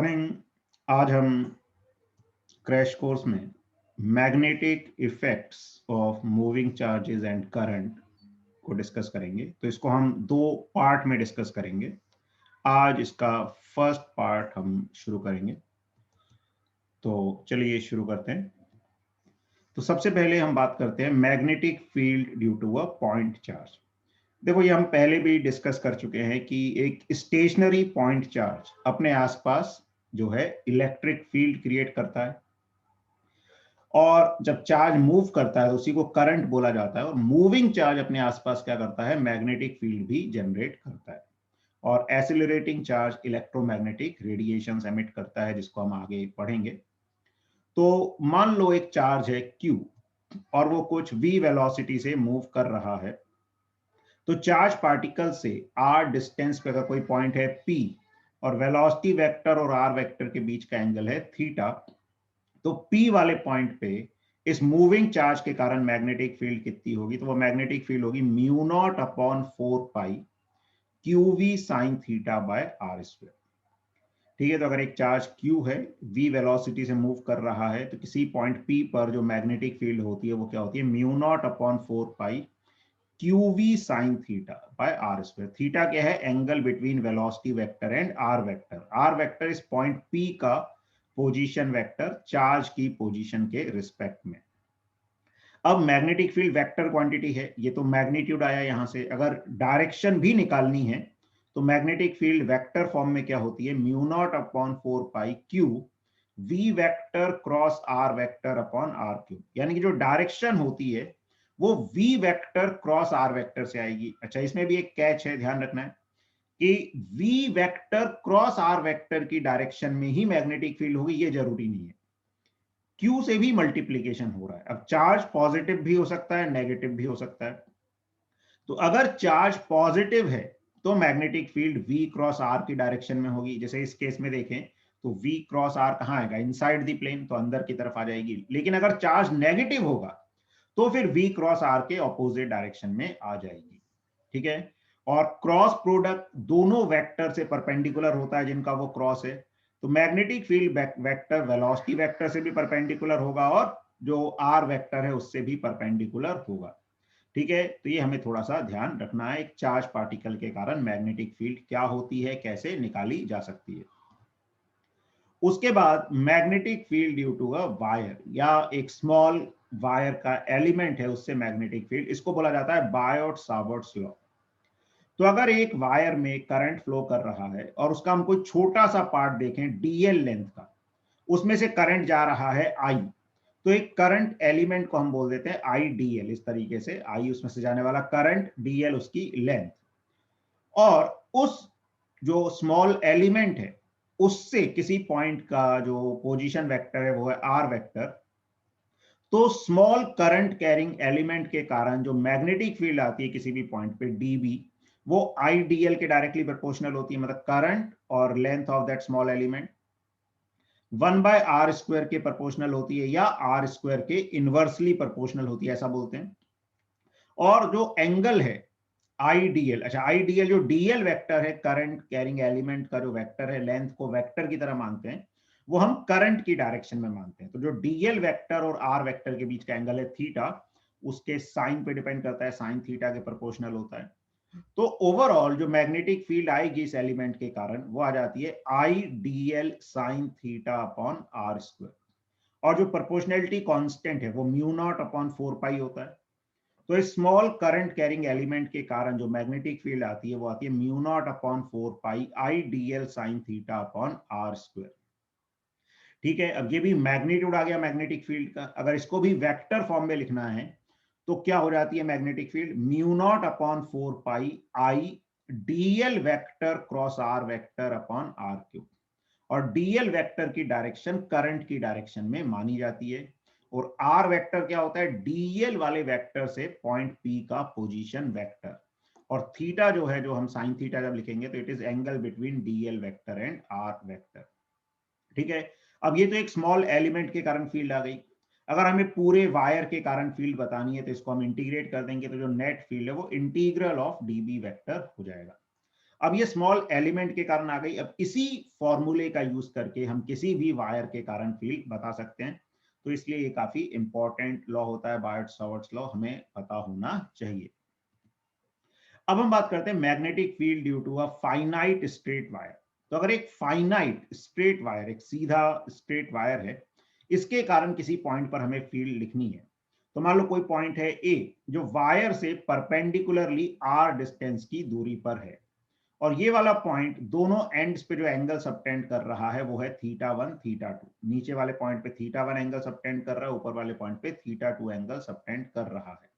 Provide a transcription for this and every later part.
Morning. आज हम crash course में magnetic effects of moving charges and current को डिस्कस करेंगे। तो इसको हम दो पार्ट में डिस्कस करेंगे। आज इसका फर्स्ट पार्ट हम शुरू करेंगे। तो चलिए शुरू करते हैं। तो सबसे पहले हम बात करते हैं magnetic field due to a point charge. देखो, ये हम पहले भी डिस्कस कर चुके हैं कि एक स्टेशनरी पॉइंट चार्ज अपने आसपास जो है इलेक्ट्रिक फील्ड क्रिएट करता है, और जब चार्ज मूव करता है तो उसी को करंट बोला जाता है। और मूविंग चार्ज अपने आसपास क्या करता है, मैग्नेटिक फील्ड भी जनरेट करता है। और accelerating charge electromagnetic radiation emit करता है, जिसको हम आगे पढ़ेंगे। तो मान लो एक चार्ज है Q और वो कुछ v वेलोसिटी से मूव कर रहा है। तो चार्ज पार्टिकल से r डिस्टेंस पे अगर कोई पॉइंट है P और वेलोसिटी वेक्टर और r वेक्टर के बीच का एंगल है थीटा, तो P वाले पॉइंट पे इस मूविंग चार्ज के कारण मैग्नेटिक फील्ड कितनी होगी, तो वो मैग्नेटिक फील्ड होगी म्यू नॉट अपॉन 4 पाई QV sign theta bye r square. ठीक है, तो अगर एक चार्ज Q है, v वेलोसिटी से मूव कर रहा है, तो किसी पॉइंट P पर जो मैग्नेटिक फील्ड होती है वो क्या होती है, म्यू नॉट अपॉन 4 पाई QV sign theta bye r square. Theta क्या है, angle between velocity vector and r vector. r vector इस पॉइंट P का पोजीशन वेक्टर चार्ज की पोजीशन के रिस्पेक्ट में। अब मैग्नेटिक फील्ड वेक्टर क्वांटिटी है, ये तो मैग्नीट्यूड आया यहां से। अगर डायरेक्शन भी निकालनी है तो मैग्नेटिक फील्ड वेक्टर फॉर्म में क्या होती है, mu naught upon 4 pi Q V vector cross R vector upon R cube. यानी कि जो डायरेक्शन होती है वो V vector cross R vector से आएगी। अच्छा, इसमें भी एक कैच है, ध्यान रखना है कि V vector cross R vector की डायरेक्शन में ही मैग्नेटिक फील्ड होगी, ये जरूरी नहीं है। Q से भी मल्टीप्लीकेशन हो रहा है। अब चार्ज पॉजिटिव भी हो सकता है, नेगेटिव भी हो सकता है। तो अगर चार्ज पॉजिटिव है तो magnetic field V cross R की डायरेक्शन में होगी। जैसे इस केस में देखें तो V क्रॉस R कहां आएगा, इनसाइड द प्लेन, तो अंदर की तरफ आ जाएगी। लेकिन अगर चार्ज नेगेटिव होगा तो फिर V क्रॉस R के ऑपोजिट डायरेक्शन में आ जाएगी। ठीक है, और क्रॉस प्रोडक्ट दोनों वेक्टर से परपेंडिकुलर होता है जिनका वो क्रॉस है। तो magnetic field vector velocity vector से भी परपेंडिकुलर होगा और जो आर वेक्टर है उससे भी परपेंडिकुलर होगा। ठीक है, तो ये हमें थोड़ा सा ध्यान रखना है। एक चार्ज पार्टिकल के कारण मैग्नेटिक फील्ड क्या होती है, कैसे निकाली जा सकती है। उसके बाद magnetic field due to a wire या एक स्मॉल वायर का एलिमेंट है, उससे मैग्नेटिक फील्ड, इसको बोला जाता है बायोट सावर्ट्स लॉ। तो अगर एक वायर में करंट फ्लो कर रहा है और उसका हम कोई छोटा सा पार्ट देखें DL लेंथ का, उसमें से करंट जा रहा है I, तो एक करंट एलिमेंट को हम बोल देते हैं IDL। इस तरीके से I उसमें से जाने वाला करंट, DL उसकी लेंथ। और उस जो स्मॉल एलिमेंट है उससे किसी पॉइंट का जो पोजीशन वेक्टर है वो है R वेक्टर। तो स्मॉल करंट कैरिंग एलिमेंट के कारण जो मैग्नेटिक फील्ड आती है किसी भी पॉइंट पे DB, वो IDL के डायरेक्टली प्रोपोर्शनल होती है। मतलब करंट और length of that small element 1/r square के प्रोपोर्शनल होती है, या r स्क्वायर के इनवर्सली प्रोपोर्शनल होती है, ऐसा बोलते हैं। और जो एंगल है IDL, अच्छा IDL जो DL वेक्टर है, करंट कैरिंग एलिमेंट का जो वेक्टर है, लेंथ को वेक्टर की तरह मानते हैं, वो हम करंट की डायरेक्शन में मानते हैं। तो जो DL वेक्टर और R वेक्टर के बीच का एंगल है थीटा, उसके साइन पे डिपेंड करता है, साइन थीटा के प्रोपोर्शनल होता है। तो ओवरऑल जो मैग्नेटिक फील्ड आएगी इस एलिमेंट के कारण वो आ जाती है IDL sine theta upon R square. और जो प्रोपोर्शनलिटी कांस्टेंट है वो म्यू नॉट अपॉन 4 पाई होता है। तो इस स्मॉल करंट कैरिंग एलिमेंट के कारण जो मैग्नेटिक फील्ड आती है वो आती है म्यू नॉट अपॉन 4 पाई IDL sine theta upon R square. ठीक है, अब ये भी मैग्नीट्यूड आ गया मैग्नेटिक फील्ड का। अगर इसको भी वेक्टर फॉर्म में लिखना है तो क्या हो जाती है magnetic field, mu naught upon 4 पाई IDL vector cross R vector upon R cube. और DL वेक्टर की डायरेक्शन करंट की डायरेक्शन में मानी जाती है। और R वेक्टर क्या होता है, DL वाले वेक्टर से पॉइंट P का पोजीशन वेक्टर। और थीटा जो है, जो हम साइन थीटा जब लिखेंगे तो it is angle between DL vector and R vector. ठीक है, अब ये तो एक स्मॉल एलिमेंट के कारण फील्ड आ गई। अगर हमें पूरे वायर के कारण फील्ड बतानी है तो इसको हम इंटीग्रेट कर देंगे, तो जो नेट फील्ड है वो इंटीग्रल ऑफ DB वेक्टर हो जाएगा। अब ये स्मॉल एलिमेंट के कारण आ गई। अब इसी फॉर्मूले का यूज करके हम किसी भी वायर के कारण फील्ड बता सकते हैं, तो इसलिए ये काफी इंपॉर्टेंट लॉ होता है, बायट-सावर्ट्स लॉ, हमें पता होना चाहिए। अब हम बात करते हैं magnetic field due to a finite straight wire. तो अगर एक फाइनाइट स्ट्रेट वायर, एक सीधा स्ट्रेट वायर है, इसके कारण किसी पॉइंट पर हमें फील्ड लिखनी है। तो मान लो कोई पॉइंट है ए जो वायर से परपेंडिकुलरली आर डिस्टेंस की दूरी पर है, और ये वाला पॉइंट दोनों एंड्स पे जो एंगल सबटेंड कर रहा है वो है θ1 θ2। नीचे वाले पॉइंट पे θ1 एंगल सबटेंड कर रहा है, ऊपर वाले पॉइंट पे θ2 एंगल सबटेंड कर रहा है।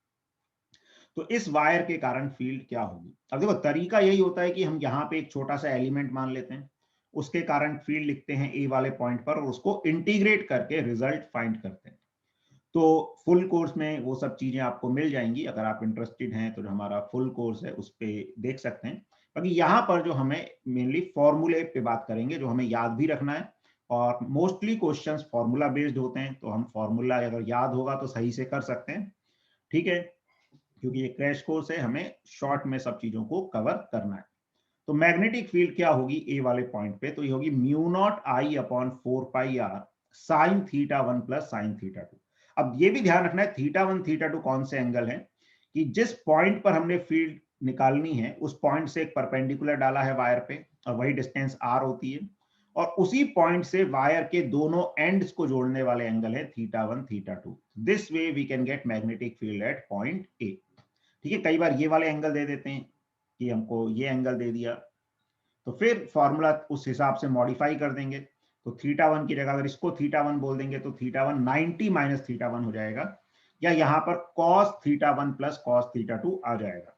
तो इस वायर के कारण फील्ड क्या होगी? अब देखो तरीका यही होता है कि हम यहाँ पे एक छोटा सा एलिमेंट मान लेते हैं, उसके कारण फील्ड लिखते हैं ए वाले पॉइंट पर, और उसको इंटीग्रेट करके रिजल्ट फाइंड करते हैं। तो फुल कोर्स में वो सब चीजें आपको मिल जाएंगी, अगर आप इंटरेस्टेड हैं तो जो हमारा फुल कोर्स है उस पर देख सकते हैं। बाकी यहाँ पर जो हमें मेनली फॉर्मूले पे बात करेंगे, जो हमें याद भी रखना है, और मोस्टली क्वेश्चंस फॉर्मूला बेस्ड होते हैं, तो हम फॉर्मूला अगर याद होगा तो सही से कर सकते हैं। ठीक है, क्योंकि ये क्रैश कोर्स है, हमें शॉर्ट में सब चीजों को कवर करना है। तो मैग्नेटिक फील्ड क्या होगी ए वाले पॉइंट पे? तो ये होगी mu not I upon 4πr sine θ1 plus sine θ2। अब ये भी ध्यान रखना है θ1 θ2 कौन से एंगल है, कि जिस पॉइंट पर हमने फील्ड निकालनी है उस पॉइंट से एक परपेंडिकुलर डाला है वायर पे, और वही डिस्टेंस r होती है, और उसी पॉइंट से वायर के दोनों एंड्स को जोड़ने वाले एंगल है θ1 θ2। This way we can get magnetic field at point A. ठीक है, कई बार ये वाले एंगल दे देते हैं कि हमको ये एंगल दे दिया, तो फिर फॉर्मूला उस हिसाब से मॉडिफाई कर देंगे। तो θ1 की जगह अगर इसको θ1 बोल देंगे तो θ1 90 माइनस θ1 हो जाएगा, या यहाँ पर cos θ1 प्लस cos θ2 आ जाएगा।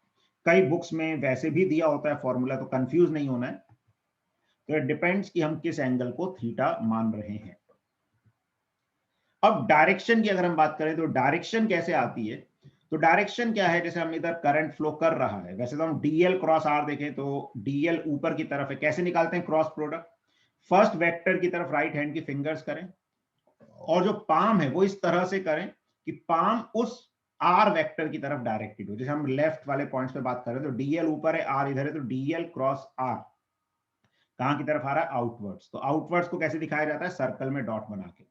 कई बुक्स में वैसे भी दिया होता है फॉर्मूला, तो कंफ्यूज नहीं होना है। तो इट डिपेंड्स कि हम किस एंगल को थीटा मान रहे हैं। अब डायरेक्शन की अगर हम बात करें तो डायरेक्शन कैसे आती है? तो डायरेक्शन क्या है, जैसे हम इधर करंट फ्लो कर रहा है, वैसे तो हम डीएल क्रॉस आर देखें तो डीएल ऊपर की तरफ है। कैसे निकालते हैं क्रॉस प्रोडक्ट? फर्स्ट वेक्टर की तरफ राइट हैंड की फिंगर्स करें, और जो पाम है वो इस तरह से करें कि पाम उस आर वेक्टर की तरफ डायरेक्टेड हो। जैसे हम लेफ्ट वाले पॉइंट्स पे बात करें तो डीएल ऊपर है, आर इधर है, तो डीएल क्रॉस आर कहां की तरफ आ रहा है? आउटवर्ड्स। तो आउटवर्ड्स को कैसे दिखाया जाता है? सर्कल में डॉट बना के।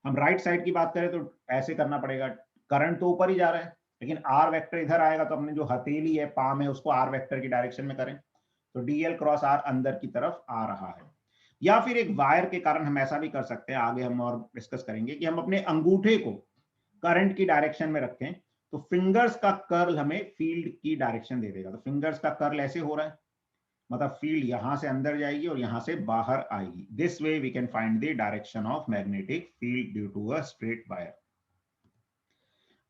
हम राइट साइड की बात करें तो ऐसे करना पड़ेगा, करंट तो ऊपर ही जा रहा है, लेकिन आर वेक्टर इधर आएगा, तो अपने जो हथेली है, पाम है, उसको आर वेक्टर की डायरेक्शन में करें, तो डीएल क्रॉस आर अंदर की तरफ आ रहा है। या फिर एक वायर के कारण हम ऐसा भी कर सकते हैं, आगे हम और डिस्कस करेंगे, कि हम अपने अंगूठे को करंट की डायरेक्शन में रखें, तो फिंगर्स का कर्ल हमें फील्ड की डायरेक्शन दे देगा। तो फिंगर्स का कर्ल ऐसे हो रहा है, मतलब फील्ड यहां से अंदर जाएगी और यहां से बाहर आएगी। This way we can find the direction of magnetic field due to a straight wire.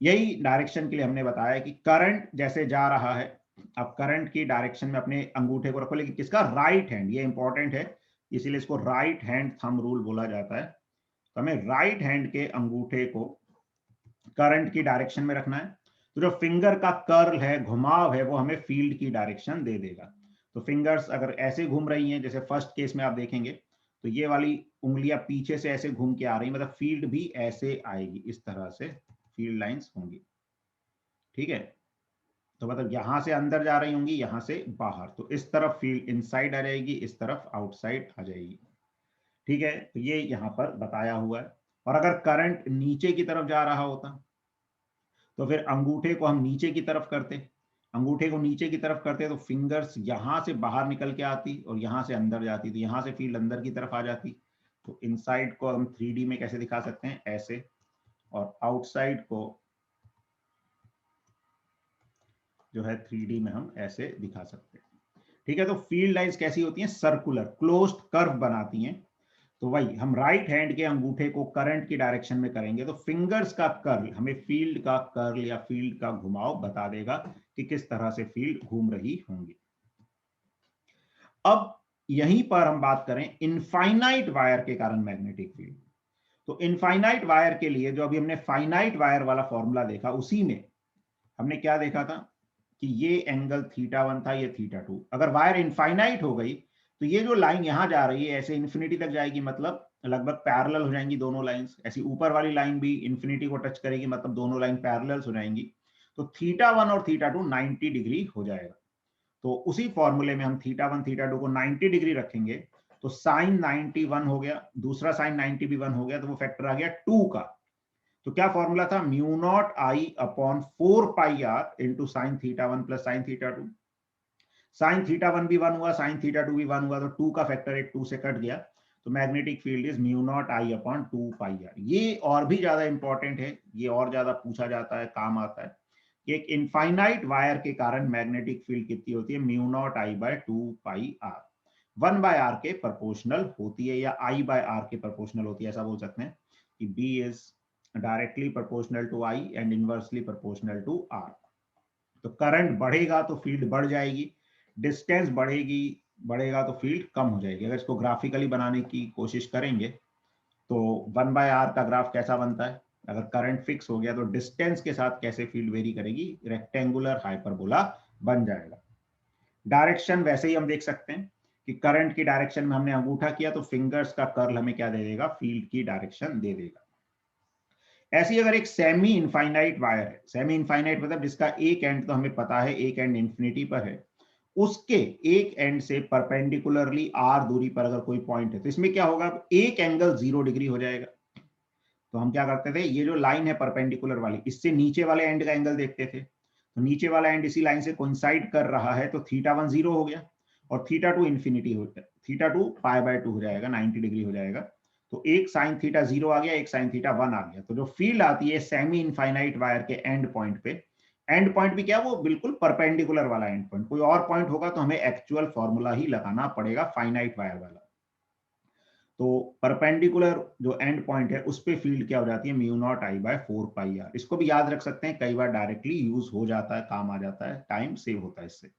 यही डायरेक्शन के लिए हमने बताया कि करंट जैसे जा रहा है, अब करंट की डायरेक्शन में अपने अंगूठे को रखो, लेकिन किसका? Right hand. ये इंपॉर्टेंट है, इसीलिए इसको राइट हैंड थंब रूल बोला जाता है। तो हमें राइट हैंड के अंगूठे को करंट की डायरेक्शन में रखना है, तो जो फिंगर का कर्ल है, घुमाव है, वो हमें फील्ड की डायरेक्शन दे देगा। तो फिंगर्स अगर ऐसे घूम रही हैं, जैसे फर्स्ट केस में आप देखेंगे, तो ये वाली उंगलियां पीछे से ऐसे घूम के आ रही, मतलब फील्ड भी ऐसे आएगी, इस तरह से फील्ड लाइंस होंगी। ठीक है, तो मतलब यहां से अंदर जा रही होंगी, यहां से बाहर, तो इस तरफ फील्ड इनसाइड आ जाएगी, इस तरफ आउटसाइड आ जाएगी। ठीक है, तो ये यहां पर बताया हुआ है। और अगर करंट नीचे की तरफ जा रहा होता तो फिर अंगूठे को हम नीचे की तरफ करते, अंगूठे को नीचे की तरफ करते तो फिंगर्स यहां से बाहर निकल के आती और यहां से अंदर जाती, तो यहां से फील्ड अंदर की तरफ आ जाती। तो इनसाइड को हम 3D में कैसे दिखा सकते हैं? ऐसे, और आउटसाइड को जो है 3D में हम ऐसे दिखा सकते हैं। ठीक है, तो फील्ड लाइंस कैसी होती हैं? सर्कुलर क्लोज्ड कर्व बनाती हैं। तो वही हम राइट हैंड के अंगूठे को करंट की डायरेक्शन में करेंगे तो फिंगर्स का कर्ल हमें फील्ड का कर्ल या फील्ड का घुमाव बता देगा कि किस तरह से फील्ड घूम रही होंगी। अब यहीं पर हम बात करें इनफाइनाइट वायर के कारण मैग्नेटिक फील्ड। तो इनफाइनाइट वायर के लिए जो अभी हमने फाइनाइट वायर वाला फॉर्मूला देखा, उसी में हमने क्या देखा था कि ये एंगल θ1 था, ये θ2। अगर वायर इनफाइनाइट हो गई तो ये जो लाइन यहां जा रही है ऐसे इन्फिनिटी तक जाएगी, मतलब लगभग पैरेलल हो जाएंगी दोनों लाइंस। ऐसी ऊपर वाली लाइन भी इन्फिनिटी को टच करेगी, मतलब दोनों लाइन पैरेलल हो जाएंगी। तो θ1 और θ2 90 डिग्री हो जाएगा। तो उसी फॉर्मूले में हम θ1 θ2 को 90 डिग्री रखेंगे तो साइन 91 हो गया, दूसरा साइन 90 भी 1 हो गया, तो वो फैक्टर आ गया 2 का। तो क्या फॉर्मूला था, mu not I upon 4 pi R into sine θ1 plus sine θ2। Sine θ1 भी 1 हुआ, साइन θ2 भी 1 हुआ, तो 2 का फैक्टर एक 2 से कट गया, तो magnetic field is mu not I upon 2 pi R. ये और भी ज्यादा इंपॉर्टेंट है, ये और ज्यादा पूछा जाता है, काम आता है कि एक इनफाइनाइट वायर के कारण मैग्नेटिक फील्ड कितनी होती है, mu not I by 2 pi R. 1 by R के प्रोपोर्शनल होती है या आई बाय आर के प्रोपोर्शनल होती है, ऐसा बोल सकते हैं कि B is directly proportional to I and inversely proportional to R. तो करंट बढ़ेगा तो फील्ड बढ़ जाएगी, डिस्टेंस बढ़ेगा तो फील्ड कम हो जाएगी। अगर इसको ग्राफिकली बनाने की कोशिश करेंगे तो 1 बाय आर का ग्राफ कैसा बनता है, अगर करंट फिक्स हो गया तो डिस्टेंस के साथ कैसे फील्ड वेरी करेगी, रेक्टेंगुलर हाइपरबोला बन जाएगा। डायरेक्शन वैसे ही हम देख सकते हैं कि करंट की डायरेक्शन में हमने अंगूठा किया तो फिंगर्स का कर्ल हमें क्या दे देगा, फील्ड की डायरेक्शन दे देगा। ऐसी अगर एक सेमी इनफाइनाइट वायर है, सेमी इनफाइनाइट मतलब जिसका एक एंड तो हमें पता है, एक एंड इंफिनिटी पर है, उसके एक एंड से परपेंडिकुलरली आर दूरी पर अगर कोई पॉइंट है तो इसमें क्या होगा, एक एंगल 0 डिग्री हो जाएगा। तो हम क्या करते थे, ये जो लाइन है परपेंडिकुलर वाली, इससे नीचे वाले एंड का एंगल देखते थे, तो नीचे वाला एंड इसी लाइन से कोइंसाइड कर रहा है, तो θ1 0 हो गया और θ2 इंफिनिटी हो गया, θ2 पाई बाय 2 हो जाएगा, 90 डिग्री हो जाएगा। तो एक साइन थीटा 0 आ गया, एक साइन थीटा 1 आ गया। तो जो फील्ड आती है सेमी इनफाइनाइट वायर के एंड पॉइंट पे, एंड पॉइंट भी क्या, वो बिल्कुल परपेंडिकुलर वाला एंड पॉइंट, कोई और पॉइंट होगा तो हमें एक्चुअल फॉर्मूला ही लगाना पड़ेगा फाइनाइट वायर वाला। तो परपेंडिकुलर जो एंड पॉइंट है उस पे फील्ड क्या हो जाती है, mu not I by 4 pi R. इसको भी याद रख सकते हैं, कई बार डायरेक्टली यूज हो जाता है, काम आ जाता है, टाइम सेव होता है इससे।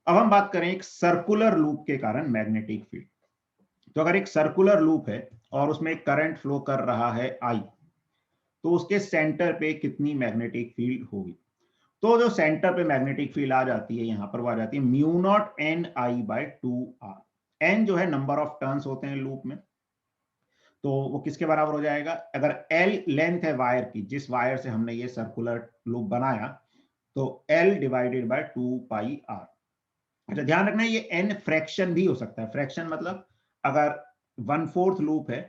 अब हम बात करें एक सर्कुलर लूप के कारण मैग्नेटिक फील्ड। तो अगर एक सर्कुलर लूप है और उसमें एक करंट फ्लो कर रहा है आई, तो उसके सेंटर पे कितनी मैग्नेटिक फील्ड होगी। तो जो सेंटर पे मैग्नेटिक फील्ड आ जाती है यहां पर, वो आ जाती है mu naught N I by 2 R. N जो है नंबर ऑफ टर्न्स होते हैं लूप में, तो वो किसके बराबर हो जाएगा, अगर एल लेंथ है वायर की, जिस वायर से हमने ये सर्कुलर लूप बनाया, तो L divided by 2 pi R. अच्छा ध्यान रखना ये एन फ्रैक्शन भी हो सकता है, फ्रैक्शन मतलब अगर 1/4 लूप है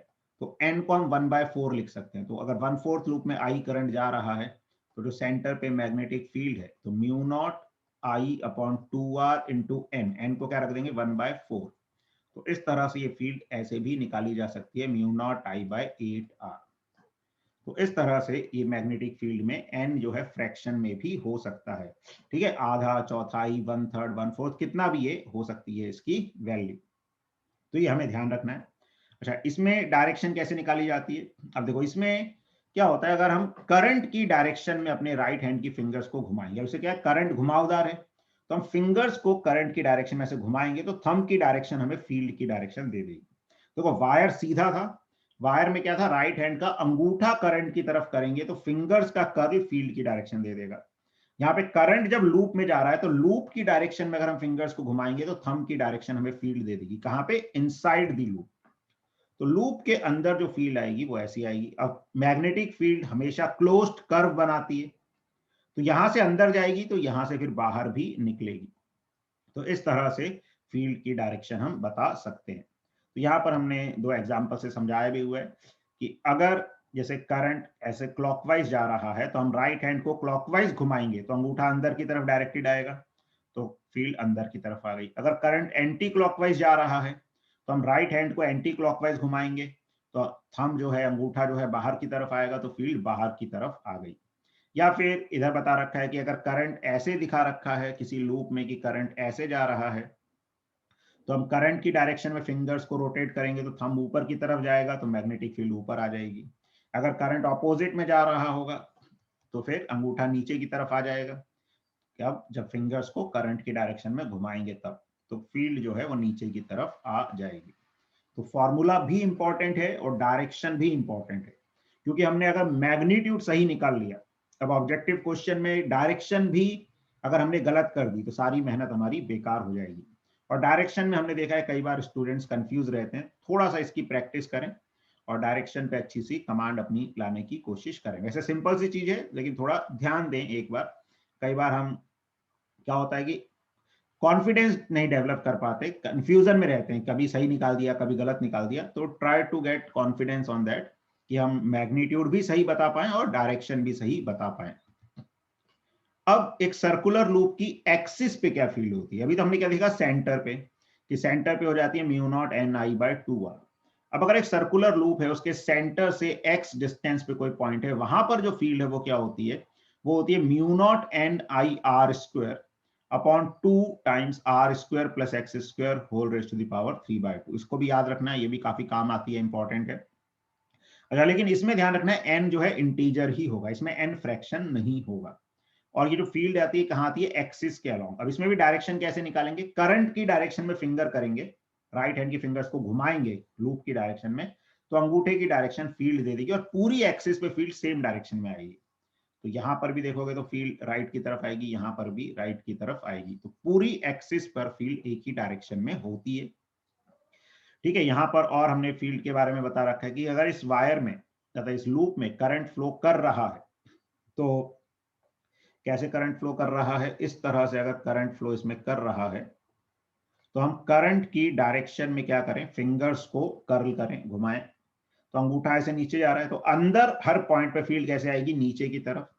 तो एन को हम 1/4 लिख सकते हैं। तो अगर 1/4 लूप में आई करंट जा रहा है तो जो सेंटर पे मैग्नेटिक फील्ड है, तो mu not I upon 2 R into N, N को क्या रख देंगे 1/4। तो इस तरह से ये फील्ड ऐसे भी निकाली जा सकती है, mu not I by 8 R. तो इस तरह से ये मैग्नेटिक फील्ड में एन जो है फ्रैक्शन में भी हो सकता है, ठीक है, आधा, चौथाई, 1/3, 1/4, कितना भी ये हो सकती है इसकी वैल्यू। तो ये हमें ध्यान रखना है। अच्छा इसमें डायरेक्शन कैसे निकाली जाती है, अब देखो इसमें क्या होता है, अगर हम करंट की डायरेक्शन में अपने राइट हैंड की फिंगर्स को घुमाएंगे, उससे क्या है, करंट घुमावदार है, तो हम फिंगर्स को करंट की डायरेक्शन में से घुमाएंगे तो थंब की डायरेक्शन हमें फील्ड की डायरेक्शन दे देगी। देखो वायर सीधा था, वायर में क्या था, राइट हैंड का अंगूठा करंट की तरफ करेंगे तो फिंगर्स का कर्ल फील्ड की डायरेक्शन दे देगा। यहाँ पे करंट जब लूप में जा रहा है तो लूप की डायरेक्शन में अगर हम फिंगर्स को घुमाएंगे तो थंब की डायरेक्शन हमें फील्ड दे देगी, कहां पे, इनसाइड दी लूप। तो लूप के अंदर जो फील्ड आएगी वो ऐसी आएगी। अब मैग्नेटिक फील्ड हमेशा क्लोज्ड कर्व बनाती है, तो यहां से अंदर जाएगी तो यहां से फिर बाहर भी निकलेगी। तो इस तरह से फील्ड की डायरेक्शन हम बता सकते हैं। तो यहाँ पर हमने दो एग्जाम्पल से समझाया भी हुआ है कि अगर जैसे करंट ऐसे क्लॉकवाइज जा रहा है तो हम राइट हैंड को क्लॉकवाइज घुमाएंगे तो अंगूठा अंदर की तरफ डायरेक्टेड आएगा, तो फील्ड अंदर की तरफ आ गई। अगर करंट एंटी क्लॉकवाइज जा रहा है तो हम राइट हैंड को एंटी क्लॉकवाइज घुमाएंगे तो थंब जो है, अंगूठा जो है बाहर की तरफ आएगा, तो फील्ड बाहर की तरफ आ गई। या फिर इधर बता रखा है कि अगर करंट ऐसे दिखा रखा है किसी लूप में कि करंट ऐसे जा रहा है, तो हम करंट की डायरेक्शन में फिंगर्स को रोटेट करेंगे तो थंब ऊपर की तरफ जाएगा, तो मैग्नेटिक फील्ड ऊपर आ जाएगी। अगर करंट ऑपोजिट में जा रहा होगा तो फिर अंगूठा नीचे की तरफ आ जाएगा, कि अब जब फिंगर्स को करंट की डायरेक्शन में घुमाएंगे तब, तो फील्ड जो है वो नीचे की तरफ आ जाएगी। तो फॉर्मूला भी इंपॉर्टेंट है और डायरेक्शन भी इंपॉर्टेंट है, क्योंकि हमने अगर मैग्नीट्यूड सही निकाल लिया, अब ऑब्जेक्टिव क्वेश्चन में डायरेक्शन भी अगर हमने गलत कर दी तो सारी मेहनत हमारी बेकार हो जाएगी। और डायरेक्शन में हमने देखा है कई बार स्टूडेंट्स कंफ्यूज रहते हैं, थोड़ा सा इसकी प्रैक्टिस करें और डायरेक्शन पे अच्छी सी कमांड अपनी लाने की कोशिश करें। वैसे सिंपल सी चीज है लेकिन थोड़ा ध्यान दें एक बार। कई बार हम क्या होता है कि कॉन्फिडेंस नहीं डेवलप कर पाते, कंफ्यूजन में रहते हैं, कभी सही निकाल दिया कभी गलत निकाल दिया। तो try to get confidence on that कि हम मैग्नीट्यूड भी सही बता पाएं और डायरेक्शन भी सही बता पाएं। अब एक सर्कुलर लूप की एक्सिस पे क्या फील्ड होती है, अभी तो हमने क्या देखा सेंटर पे, कि सेंटर पे हो जाती है mu naught N I by 2r। अब अगर एक सर्कुलर लूप है, उसके सेंटर से x डिस्टेंस पे कोई पॉइंट है, वहां पर जो फील्ड है वो क्या होती है, वो होती है mu naught N I R square upon 2 times R square plus X square whole raise to the power 3/2। इसको भी याद रखना है, ये भी काफी काम आती है, इंपॉर्टेंट है। अच्छा, लेकिन इसमें ध्यान रखना है n जो है इंटीजर ही होगा, इसमें n फ्रैक्शन नहीं होगा। और ये जो फील्ड आती है कहाँ आती है, एक्सिस के अलोंग। अब इसमें भी डायरेक्शन कैसे निकालेंगे, करंट की डायरेक्शन में फिंगर करेंगे, राइट हैंड की फिंगर्स को घुमाएंगे लूप की डायरेक्शन में, तो अंगूठे की डायरेक्शन फील्ड दे देगी और पूरी एक्सिस पे फील्ड सेम डायरेक्शन में आएगी। तो यहां पर भी देखोगे तो फील्ड राइट की तरफ आएगी, यहां पर भी राइट की तरफ आएगी, तो पूरी एक्सिस पर फील्ड एक ही डायरेक्शन में होती है। ठीक है, यहां पर और हमने फील्ड के बारे में बता रखा है कि अगर इस वायर में तथा इस लूप में करंट फ्लो कर रहा है, तो कैसे करंट फ्लो कर रहा है, इस तरह से अगर करंट फ्लो इसमें कर रहा है, तो हम करंट की डायरेक्शन में क्या करें, फिंगर्स को कर्ल करें, घुमाएं। तो अंगूठा ऐसे नीचे जा रहा है, तो अंदर हर पॉइंट पे फील्ड कैसे आएगी, नीचे की तरफ।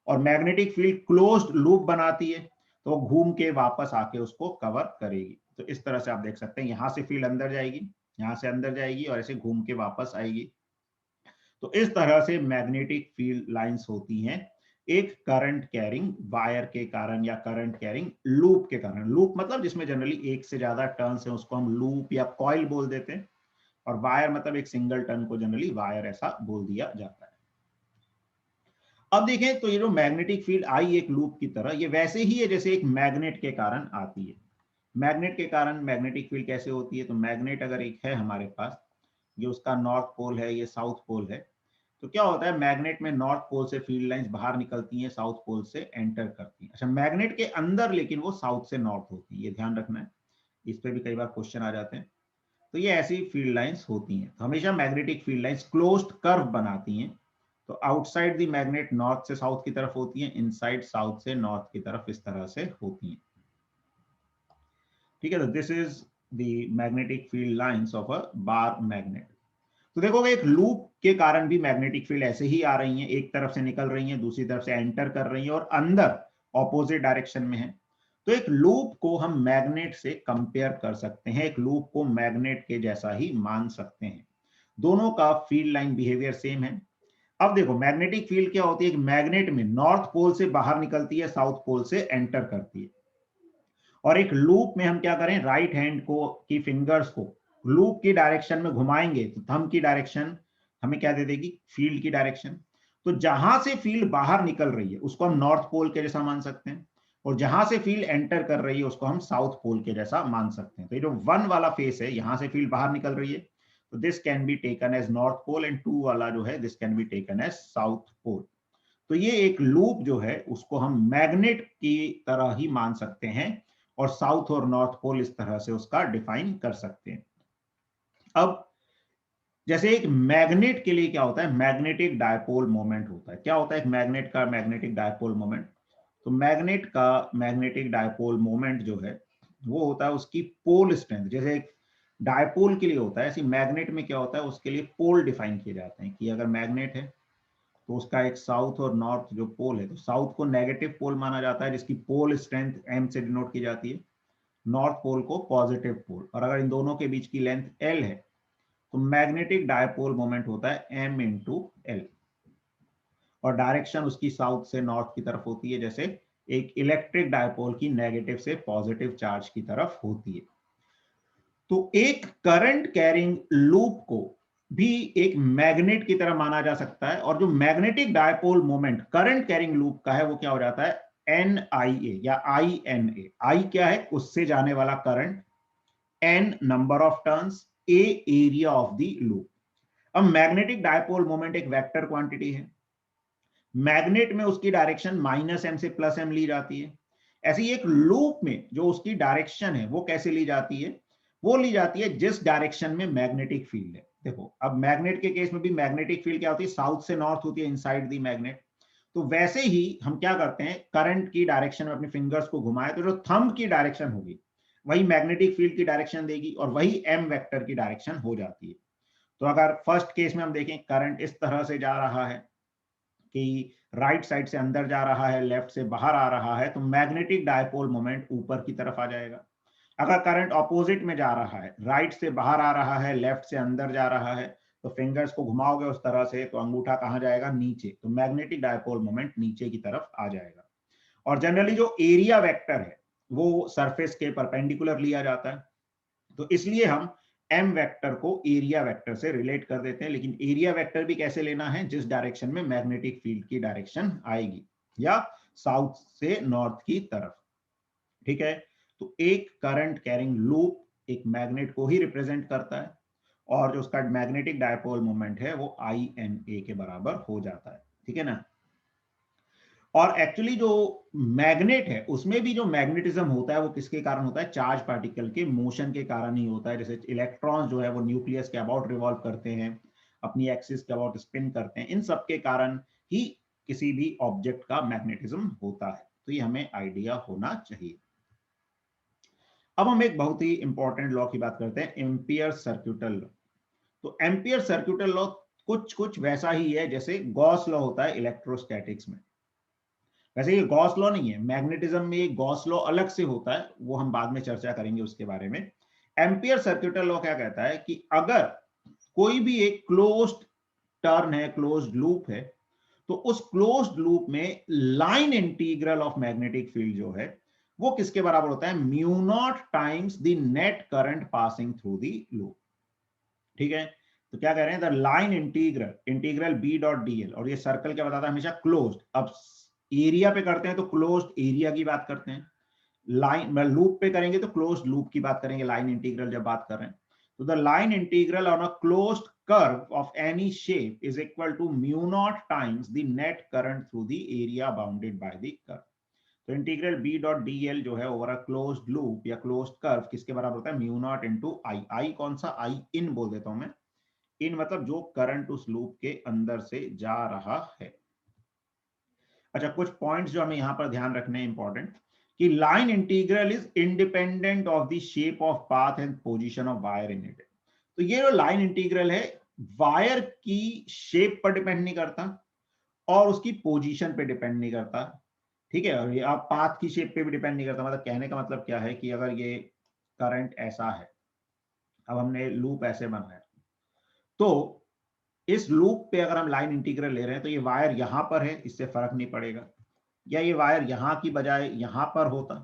और मैग्नेटिक फील्ड क्लोज्ड लूप बनाती है, तो घूम के वापस आके उसको कवर करेगी। तो इस तरह से आप देख सकते हैं, यहां से फील्ड अंदर जाएगी, यहां से अंदर जाएगी और ऐसे घूम के वापस आएगी। तो इस तरह से मैग्नेटिक फील्ड लाइंस होती हैं एक करंट कैरिंग वायर के कारण या करंट कैरिंग लूप के कारण। लूप मतलब जिसमें जनरली एक से ज्यादा टर्न्स हैं, उसको हम लूप या कॉइल बोल देते हैं। और वायर मतलब एक सिंगल टर्न को जनरली वायर ऐसा बोल दिया जाता है। अब देखें तो ये जो मैग्नेटिक फील्ड आई एक लूप की तरह, ये वैसे ही है जैसे एक मैग्नेट के कारण आती है। मैग्नेट के कारण मैग्नेटिक फील्ड कैसे होती है, तो मैग्नेट अगर एक है हमारे पास, ये उसका नॉर्थ पोल है, ये साउथ पोल है, तो क्या होता है, मैग्नेट में नॉर्थ पोल से फील्ड लाइंस बाहर निकलती हैं, साउथ पोल से एंटर करती हैं। अच्छा, मैग्नेट के अंदर लेकिन वो साउथ से नॉर्थ होती है, ये ध्यान रखना है, इस पे भी कई बार क्वेश्चन आ जाते हैं। तो ये ऐसी फील्ड लाइंस होती हैं। तो हमेशा magnetic field lines closed curve बनाती हैं। तो आउटसाइड द मैग्नेट नॉर्थ से साउथ की तरफ होती है, इनसाइड साउथ से नॉर्थ की तरफ इस तरह से होती हैं। ठीक है, तो this is the magnetic field lines of a bar magnet. तो देखोगे एक लूप के कारण भी मैग्नेटिक फील्ड ऐसे ही आ रही हैं, एक तरफ से निकल रही हैं, दूसरी तरफ से एंटर कर रही हैं और अंदर ऑपोजिट डायरेक्शन में है। तो एक लूप को हम मैग्नेट से कंपेयर कर सकते हैं, एक लूप को मैग्नेट के जैसा ही मान सकते हैं। दोनों का फील्ड लाइन बिहेवियर सेम है। अब देखो मैग्नेटिक फील्ड क्या होती है, एक मैग्नेट में नॉर्थ पोल से बाहर निकलती है, साउथ पोल से एंटर करती है। और एक लूप में हम क्या करें, राइट हैंड को की फिंगर्स को लूप की डायरेक्शन में घुमाएंगे, तो थंब की डायरेक्शन हमें क्या दे देगी, फील्ड की डायरेक्शन। तो जहां से फील्ड बाहर निकल रही है उसको हम नॉर्थ पोल के जैसा मान सकते हैं, और जहां से फील्ड एंटर कर रही है उसको हम साउथ पोल के जैसा मान सकते हैं। तो ये जो 1 वाला फेस है, यहां से फील्ड बाहर निकल रही है, तो this can be taken as north pole, and 2 वाला जो है this can be taken as south pole. तो ये एक लूप जो है उसको हम मैग्नेट की तरह ही मान सकते हैं, और साउथ और नॉर्थ पोल इस तरह से उसका डिफाइन कर सकते हैं। अब जैसे एक मैग्नेट के लिए क्या होता है, मैग्नेटिक डायपोल मोमेंट होता है। क्या होता है एक मैग्नेट का मैग्नेटिक डायपोल मोमेंट, तो मैग्नेट का मैग्नेटिक डायपोल मोमेंट जो है वो होता है उसकी पोल स्ट्रेंथ। जैसे एक डायपोल के लिए होता है, ऐसी मैग्नेट में क्या होता है, उसके लिए पोल डिफाइन किए जाते हैं कि अगर मैग्नेट है तो उसका एक साउथ और नॉर्थ जो पोल है, तो साउथ को नेगेटिव पोल माना जाता है जिसकी पोल स्ट्रेंथ m से डिनोट की जाती है, नॉर्थ पोल को पॉजिटिव पोल। और अगर इन दोनों के बीच की लेंथ l है तो मैग्नेटिक डायपोल मोमेंट होता है m इंटू एल, और डायरेक्शन उसकी साउथ से नॉर्थ की तरफ होती है, जैसे एक इलेक्ट्रिक डायपोल की नेगेटिव से पॉजिटिव चार्ज की तरफ होती है। तो एक करंट कैरिंग लूप को भी एक मैग्नेट की तरह माना जा सकता है, और जो magnetic dipole moment current carrying loop का है वो क्या हो जाता है, NIA या INA। आई क्या है, उससे जाने वाला current, N number of turns, A area of the loop. अब मैग्नेटिक डायपोल मोमेंट एक वेक्टर क्वांटिटी है, मैग्नेट में उसकी डायरेक्शन -m से +m ली जाती है। ऐसे ही एक लूप में जो उसकी डायरेक्शन है वो कैसे ली जाती है, वो ली जाती है जिस डायरेक्शन में मैग्नेटिक फील्ड है। देखो अब मैग्नेट के केस में भी मैग्नेटिक फील्ड क्या होती है, साउथ से नॉर्थ होती है इनसाइड द मैग्नेट। तो वैसे ही हम क्या करते हैं, करंट की डायरेक्शन में अपने फिंगर्स को घुमाए तो जो थंब की डायरेक्शन होगी वही मैग्नेटिक फील्ड की डायरेक्शन देगी और वही एम वेक्टर की डायरेक्शन हो जाती है। तो अगर फर्स्ट केस में हम देखें करंट इस तरह से जा रहा है कि राइट साइड से अंदर जा रहा है, लेफ्ट से बाहर आ रहा है, तो मैग्नेटिक डायपोल मोमेंट ऊपर की तरफ आ जाएगा। अगर करंट ऑपोजिट में जा रहा है, राइट से बाहर आ रहा है, लेफ्ट से अंदर जा रहा है, तो फिंगर्स को घुमाओगे उस तरह से तो अंगूठा कहाँ जाएगा, नीचे, तो मैग्नेटिक डायपोल मोमेंट नीचे की तरफ आ जाएगा। और जनरली जो एरिया वेक्टर है वो सरफेस के परपेंडिकुलर लिया जाता है, तो इसलिए हम एम वेक्टर को एरिया वेक्टर से रिलेट कर देते हैं। लेकिन एरिया वेक्टर भी कैसे लेना है, जिस डायरेक्शन में मैग्नेटिक फील्ड की डायरेक्शन आएगी, या साउथ से नॉर्थ की तरफ। ठीक है, तो एक करंट कैरिंग लूप एक मैग्नेट को ही रिप्रेजेंट करता है और जो उसका मैग्नेटिक डायपोल मोमेंट है वो आई एन ए के बराबर हो जाता है। ठीक है ना। और एक्चुअली जो मैग्नेट है उसमें भी जो मैग्नेटिज्म होता है वो किसके कारण होता है, चार्ज पार्टिकल के मोशन के कारण ही होता है। जैसे इलेक्ट्रॉन्स जो है वो न्यूक्लियस के अबाउट रिवॉल्व करते हैं, अपनी एक्सिस के अबाउट स्पिन करते हैं, इन सब के कारण ही किसी भी ऑब्जेक्ट का मैग्नेटिज्म होता है। तो ये हमें आइडिया होना चाहिए। अब हम एक बहुत ही इंपॉर्टेंट लॉ की बात करते हैं, एम्पियर सर्क्यूटल लॉ। तो एम्पियर सर्क्यूटल लॉ कुछ कुछ वैसा ही है जैसे गॉस लॉ होता है इलेक्ट्रोस्टैटिक्स में। वैसे ये गॉस लॉ नहीं है, मैग्नेटिज्म में एक गॉस लॉ अलग से होता है, वो हम बाद में चर्चा करेंगे उसके बारे में। एम्पियर सर्क्यूटल लॉ क्या कहता है कि अगर कोई भी एक क्लोज्ड टर्न है, क्लोज्ड लूप है, तो उस क्लोज्ड लूप में line integral of magnetic field जो है वो किसके बराबर होता है, mu not times the net current passing through the loop. ठीक है, तो क्या कह रहे हैं, the line integral B dot DL, और ये सर्कल क्या बताता है, हमेशा क्लोज्ड। अब एरिया पे करते हैं तो क्लोज्ड एरिया की बात करते हैं, लाइन लूप पे करेंगे तो क्लोज्ड लूप की बात करेंगे, लाइन इंटीग्रल जब बात कर रहे हैं। तो the line integral on a closed curve of any shape is equal to mu not times the net current through the area bounded by the curve. तो integral B dot D L जो है over a closed loop या closed curve किसके बराबर होता है, mu not into I. I कौन सा, आई इन बोल देता हूं मैं। इन मतलब जो करंट उस लूप के अंदर से जा रहा है। अच्छा, कुछ पॉइंट्स जो हमें यहां पर ध्यान रखने इंपॉर्टेंट, कि line integral is independent of the shape of path and position of wire in it. तो ये जो लाइन इंटीग्रल है वायर की शेप पर डिपेंड नहीं करता और उसकी पोजीशन पे डिपेंड नहीं करता। ठीक है, और ये आप पाथ की शेप पे भी डिपेंड नहीं करता। मतलब कहने का मतलब क्या है कि अगर ये करंट ऐसा है, अब हमने लूप ऐसे बनाया, तो इस लूप पे अगर हम लाइन इंटीग्रल ले रहे हैं तो ये वायर यहां पर है, इससे फर्क नहीं पड़ेगा, या ये वायर यहां की बजाय यहां पर होता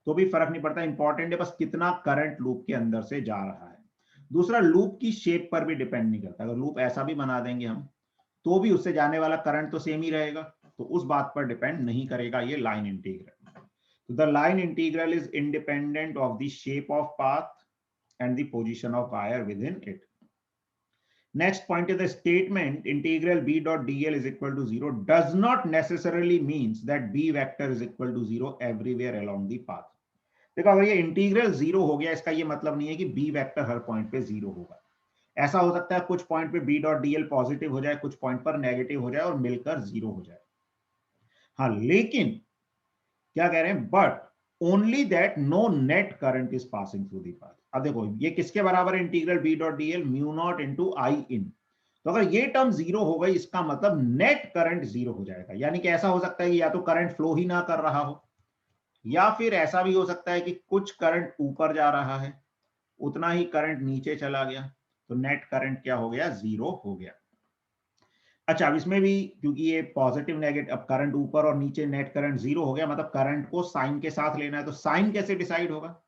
तो भी फर्क नहीं पड़ता। इंपॉर्टेंट है बस कितना करंट लूप के अंदर से जा रहा है। दूसरा, लूप की शेप पर भी डिपेंड नहीं करता। अगर लूप ऐसा भी बना देंगे हम तो भी उससे जाने वाला करंट तो सेम ही रहेगा, तो उस बात पर डिपेंड नहीं करेगा ये लाइन इंटीग्रल। तो the line integral is independent of the shape of path and the position of wire within it. Next point is the statement integral b dot dl is equal to 0 does not necessarily means that b vector is equal to 0 everywhere along the path. देखो, अगर ये integral 0 हो गया इसका ये मतलब नहीं है कि b वेक्टर हर पॉइंट पे 0 होगा। ऐसा हो सकता है कुछ पॉइंट पे b डॉट dl पॉजिटिव हो जाए, कुछ पॉइंट पर नेगेटिव हो जाए और मिलकर 0 हो जाए। हाँ, लेकिन क्या कह रहे हैं, but only that no net current is passing through the path. अब देखो ये किसके बराबर है, integral B dot D L mu not into I in. तो अगर ये टर्म 0 हो गई इसका मतलब नेट करंट 0 हो जाएगा। यानी कि ऐसा हो सकता है कि या तो करंट फ्लो ही ना कर रहा हो, या फिर ऐसा भी हो सकता है कि कुछ करंट ऊपर जा रहा है, उतना ही करंट नीचे चला गया, तो नेट करंट क्या हो गया, 0 हो गया। अच्छा, अब इसमें भी क्योंकि ये पॉजिटिव नेगेटिव, अब करंट ऊपर और नीचे, नेट करंट 0 हो गया, मतलब करंट को साइन के साथ लेना है। तो साइन कैसे डिसाइड होगा,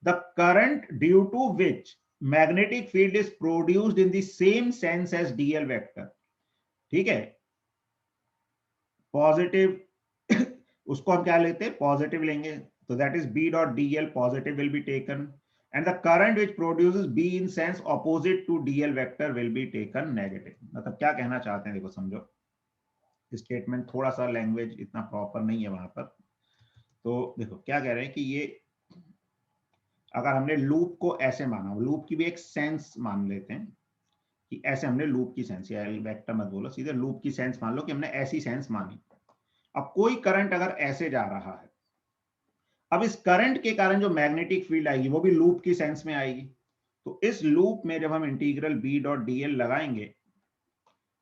the current due to which magnetic field is produced in the same sense as DL vector. ठीक है, पॉजिटिव उसको हम क्या लेते हैं, पॉजिटिव लेंगे, तो that is B dot DL positive will be taken, and the current which produces b in sense opposite to dl vector will be taken negative। मतलब क्या कहना चाहते हैं, देखो समझो, स्टेटमेंट थोड़ा सा लैंग्वेज इतना प्रॉपर नहीं है वहां पर। तो देखो क्या कह रहे हैं कि ये अगर हमने लूप को ऐसे माना, लूप की भी एक सेंस मान लेते हैं कि ऐसे हमने लूप की सेंस, या वेक्टर मत बोलो, सीधे लूप की सेंस मान लो कि हमने ऐसी सेंस मानी। अब कोई करंट अगर ऐसे जा रहा है, अब इस करंट के कारण जो मैग्नेटिक फील्ड आएगी वो भी लूप की सेंस में आएगी। तो इस लूप में जब हम integral B dot D L लगाएंगे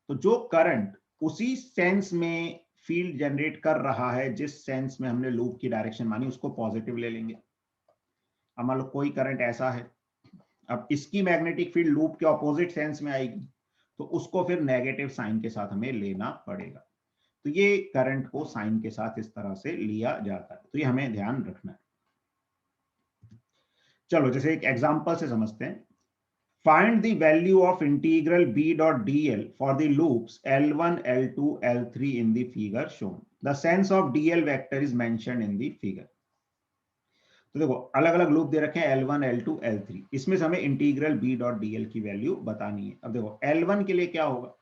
तो जो करंट उसी सेंस में फील्ड जनरेट कर रहा है जिस सेंस में हमने लूप की डायरेक्शन मानी, उसको पॉजिटिव ले लेंगे। अब मान लो कोई करंट ऐसा है, अब इसकी मैग्नेटिक फील्ड लूप के ऑपोजिट सेंस में आएगी, तो उसको फिर नेगेटिव साइन के साथ हमें लेना पड़ेगा। तो ये करंट को साइन के साथ इस तरह से लिया जाता है, तो ये हमें ध्यान रखना है। चलो जैसे एक एग्जांपल से समझते हैं। Find the value of integral b dot dl for the loops L1, L2, L3 in the figure shown. The sense of dl vector is mentioned in the figure. तो देखो अलग अलग लूप दे रखे हैं L1, L2, L3, इसमें से हमें integral b dot dl की वैल्यू बतानी है। अब देखो L1 के लिए क्या होगा,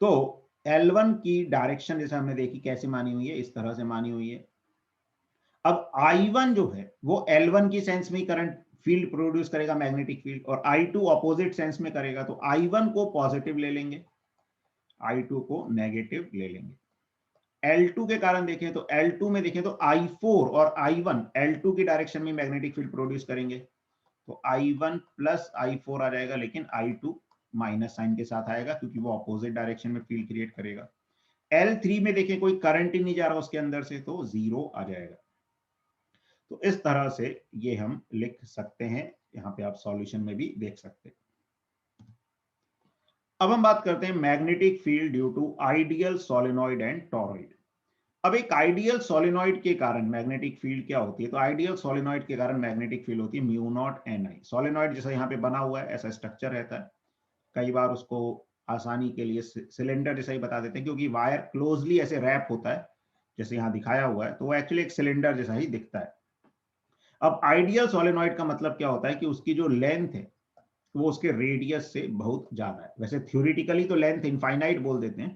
तो L1 की डायरेक्शन जैसे हमने देखी कैसे मानी हुई है, इस तरह से मानी हुई है। अब I1 जो है वो L1 की सेंस में ही करंट फील्ड प्रोड्यूस करेगा, मैग्नेटिक फील्ड, और I2 ऑपोजिट सेंस में करेगा। तो I1 को पॉजिटिव ले लेंगे, I2 को नेगेटिव ले लेंगे। L2 के कारण देखें तो L2 में देखें तो I4 और I1 L2 की डायरेक्शन में मैग्नेटिक फील्ड प्रोड्यूस करेंगे, तो I1 प्लस I4 आ जाएगा, लेकिन I2 माइनस साइन के साथ आएगा क्योंकि वो ऑपोजिट डायरेक्शन में फील्ड क्रिएट करेगा। L3 में देखें कोई करंट ही नहीं जा रहा उसके अंदर से, तो 0 आ जाएगा। तो इस तरह से ये हम लिख सकते हैं, यहाँ पे आप सॉल्यूशन में भी देख सकते हैं। अब हम बात करते हैं magnetic field due to ideal solenoid and toroid. अब एक आइडियल सोलेनॉइड के कारण मैग्नेटिक फील्ड क्या होती है, तो आइडियल सोलेनॉइड के कारण मैग्नेटिक फील्ड होती है म्यू नॉट एन आई। सोलेनॉइड जैसा यहाँ पे बना हुआ है ऐसा स्ट्रक्चर रहता है, कई बार उसको आसानी के लिए सिलेंडर जैसा ही बता देते हैं क्योंकि वायर क्लोजली ऐसे रैप होता है जैसे यहाँ दिखाया हुआ है, तो वो एक्चुअली एक सिलेंडर जैसा ही दिखता है। अब आइडियल सोलेनॉइड का मतलब क्या होता है कि उसकी जो लेंथ है वो उसके रेडियस से बहुत ज्यादा है। वैसे थ्योरेटिकली तो लेंथ इनफाइनाइट बोल देते हैं,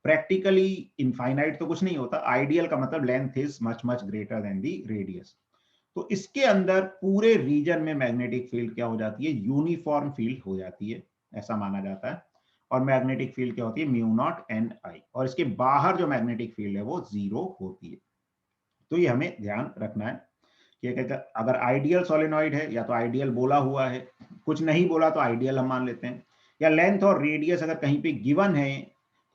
प्रैक्टिकली इनफाइनाइट तो कुछ नहीं होता। आइडियल का मतलब length is much much greater than the radius. तो इसके अंदर पूरे रीजन में मैग्नेटिक फील्ड क्या हो जाती है, यूनिफॉर्म फील्ड हो जाती है, ऐसा माना जाता है। और मैग्नेटिक फील्ड क्या होती है, म्यू नॉट एन आई, और इसके बाहर जो मैग्नेटिक फील्ड है वो 0 होती है। तो ये हमें ध्यान रखना है कि अगर आइडियल सोलेनॉइड है या तो आइडियल बोला हुआ है, कुछ नहीं बोला तो आइडियल हम मान लेते हैं, या लेंथ और रेडियस अगर कहीं पे गिवन है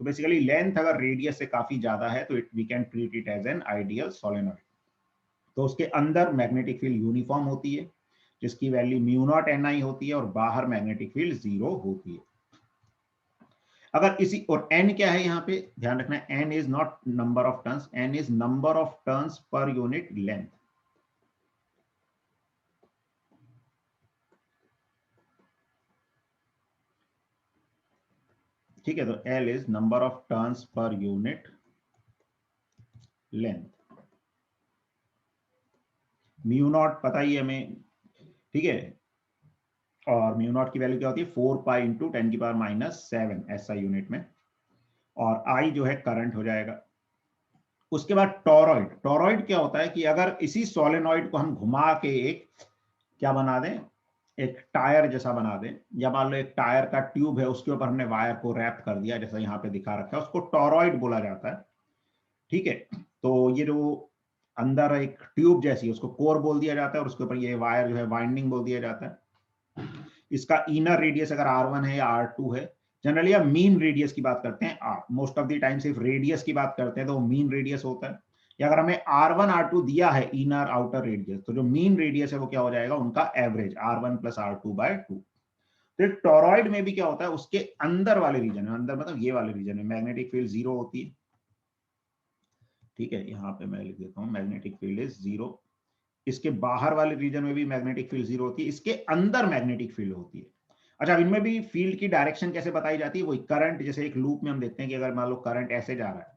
तो बेसिकली लेंथ अगर रेडियस से काफी ज्यादा है तो we can treat it as an ideal solenoid. तो उसके अंदर मैग्नेटिक फील्ड यूनिफॉर्म होती है जिसकी value mu naught N I होती है, और बाहर मैग्नेटिक फील्ड 0 होती है। अगर इसी, और n क्या है यहाँ पे ध्यान रखना है, n is not number of turns, n is number of turns per unit length. ठीक है, तो L is number of turns per unit length. Mu naught पता ही है हमें, ठीक है, और म्यू नॉट की वैल्यू क्या होती है 4 पाई इंटू 10 की पावर -7 ऐसा यूनिट में, और आई जो है करंट हो जाएगा। उसके बाद टॉरॉइड, टॉरॉइड क्या होता है कि अगर इसी सोलेनॉइड को हम घुमा के एक क्या बना दें, एक टायर जैसा बना दें, या मान लो एक टायर का ट्यूब है उसके ऊपर हमने वायर को रैप कर दिया जैसा यहाँ पे दिखा रखा है, उसको टॉरॉइड बोला जाता है। ठीक है, तो ये जो अंदर एक ट्यूब जैसी है उसको कोर बोल दिया जाता है, और उसके ऊपर ये वायर जो है वाइंडिंग बोल दिया जाता है। इसका इनर रेडियस अगर R1 है या R2 है, जनरली हम मीन रेडियस की बात करते हैं, मोस्ट ऑफ द टाइम सिर्फ रेडियस की बात करते हैं तो मीन रेडियस होता है। या अगर हमें R1 R2 दिया है इनर आउटर रेडियस, तो जो मीन रेडियस है वो क्या हो जाएगा, उनका एवरेज R1 प्लस R2/2। तो टोरॉइड में भी क्या होता है, उसके अंदर वाले रीजन में, अंदर मतलब ये वाले रीजन में मैग्नेटिक फील्ड 0 होती है। ठीक है, यहाँ पे मैं लिख देता हूँ मैग्नेटिक फील्ड इज 0। इसके बाहर वाले रीजन में भी मैग्नेटिक फील्ड 0 होती है, इसके अंदर मैग्नेटिक फील्ड होती है। अच्छा, अब इनमें भी फील्ड की डायरेक्शन कैसे बताई जाती है, वही करंट, जैसे एक लूप में हम देखते हैं कि अगर मान लो करंट ऐसे जा रहा है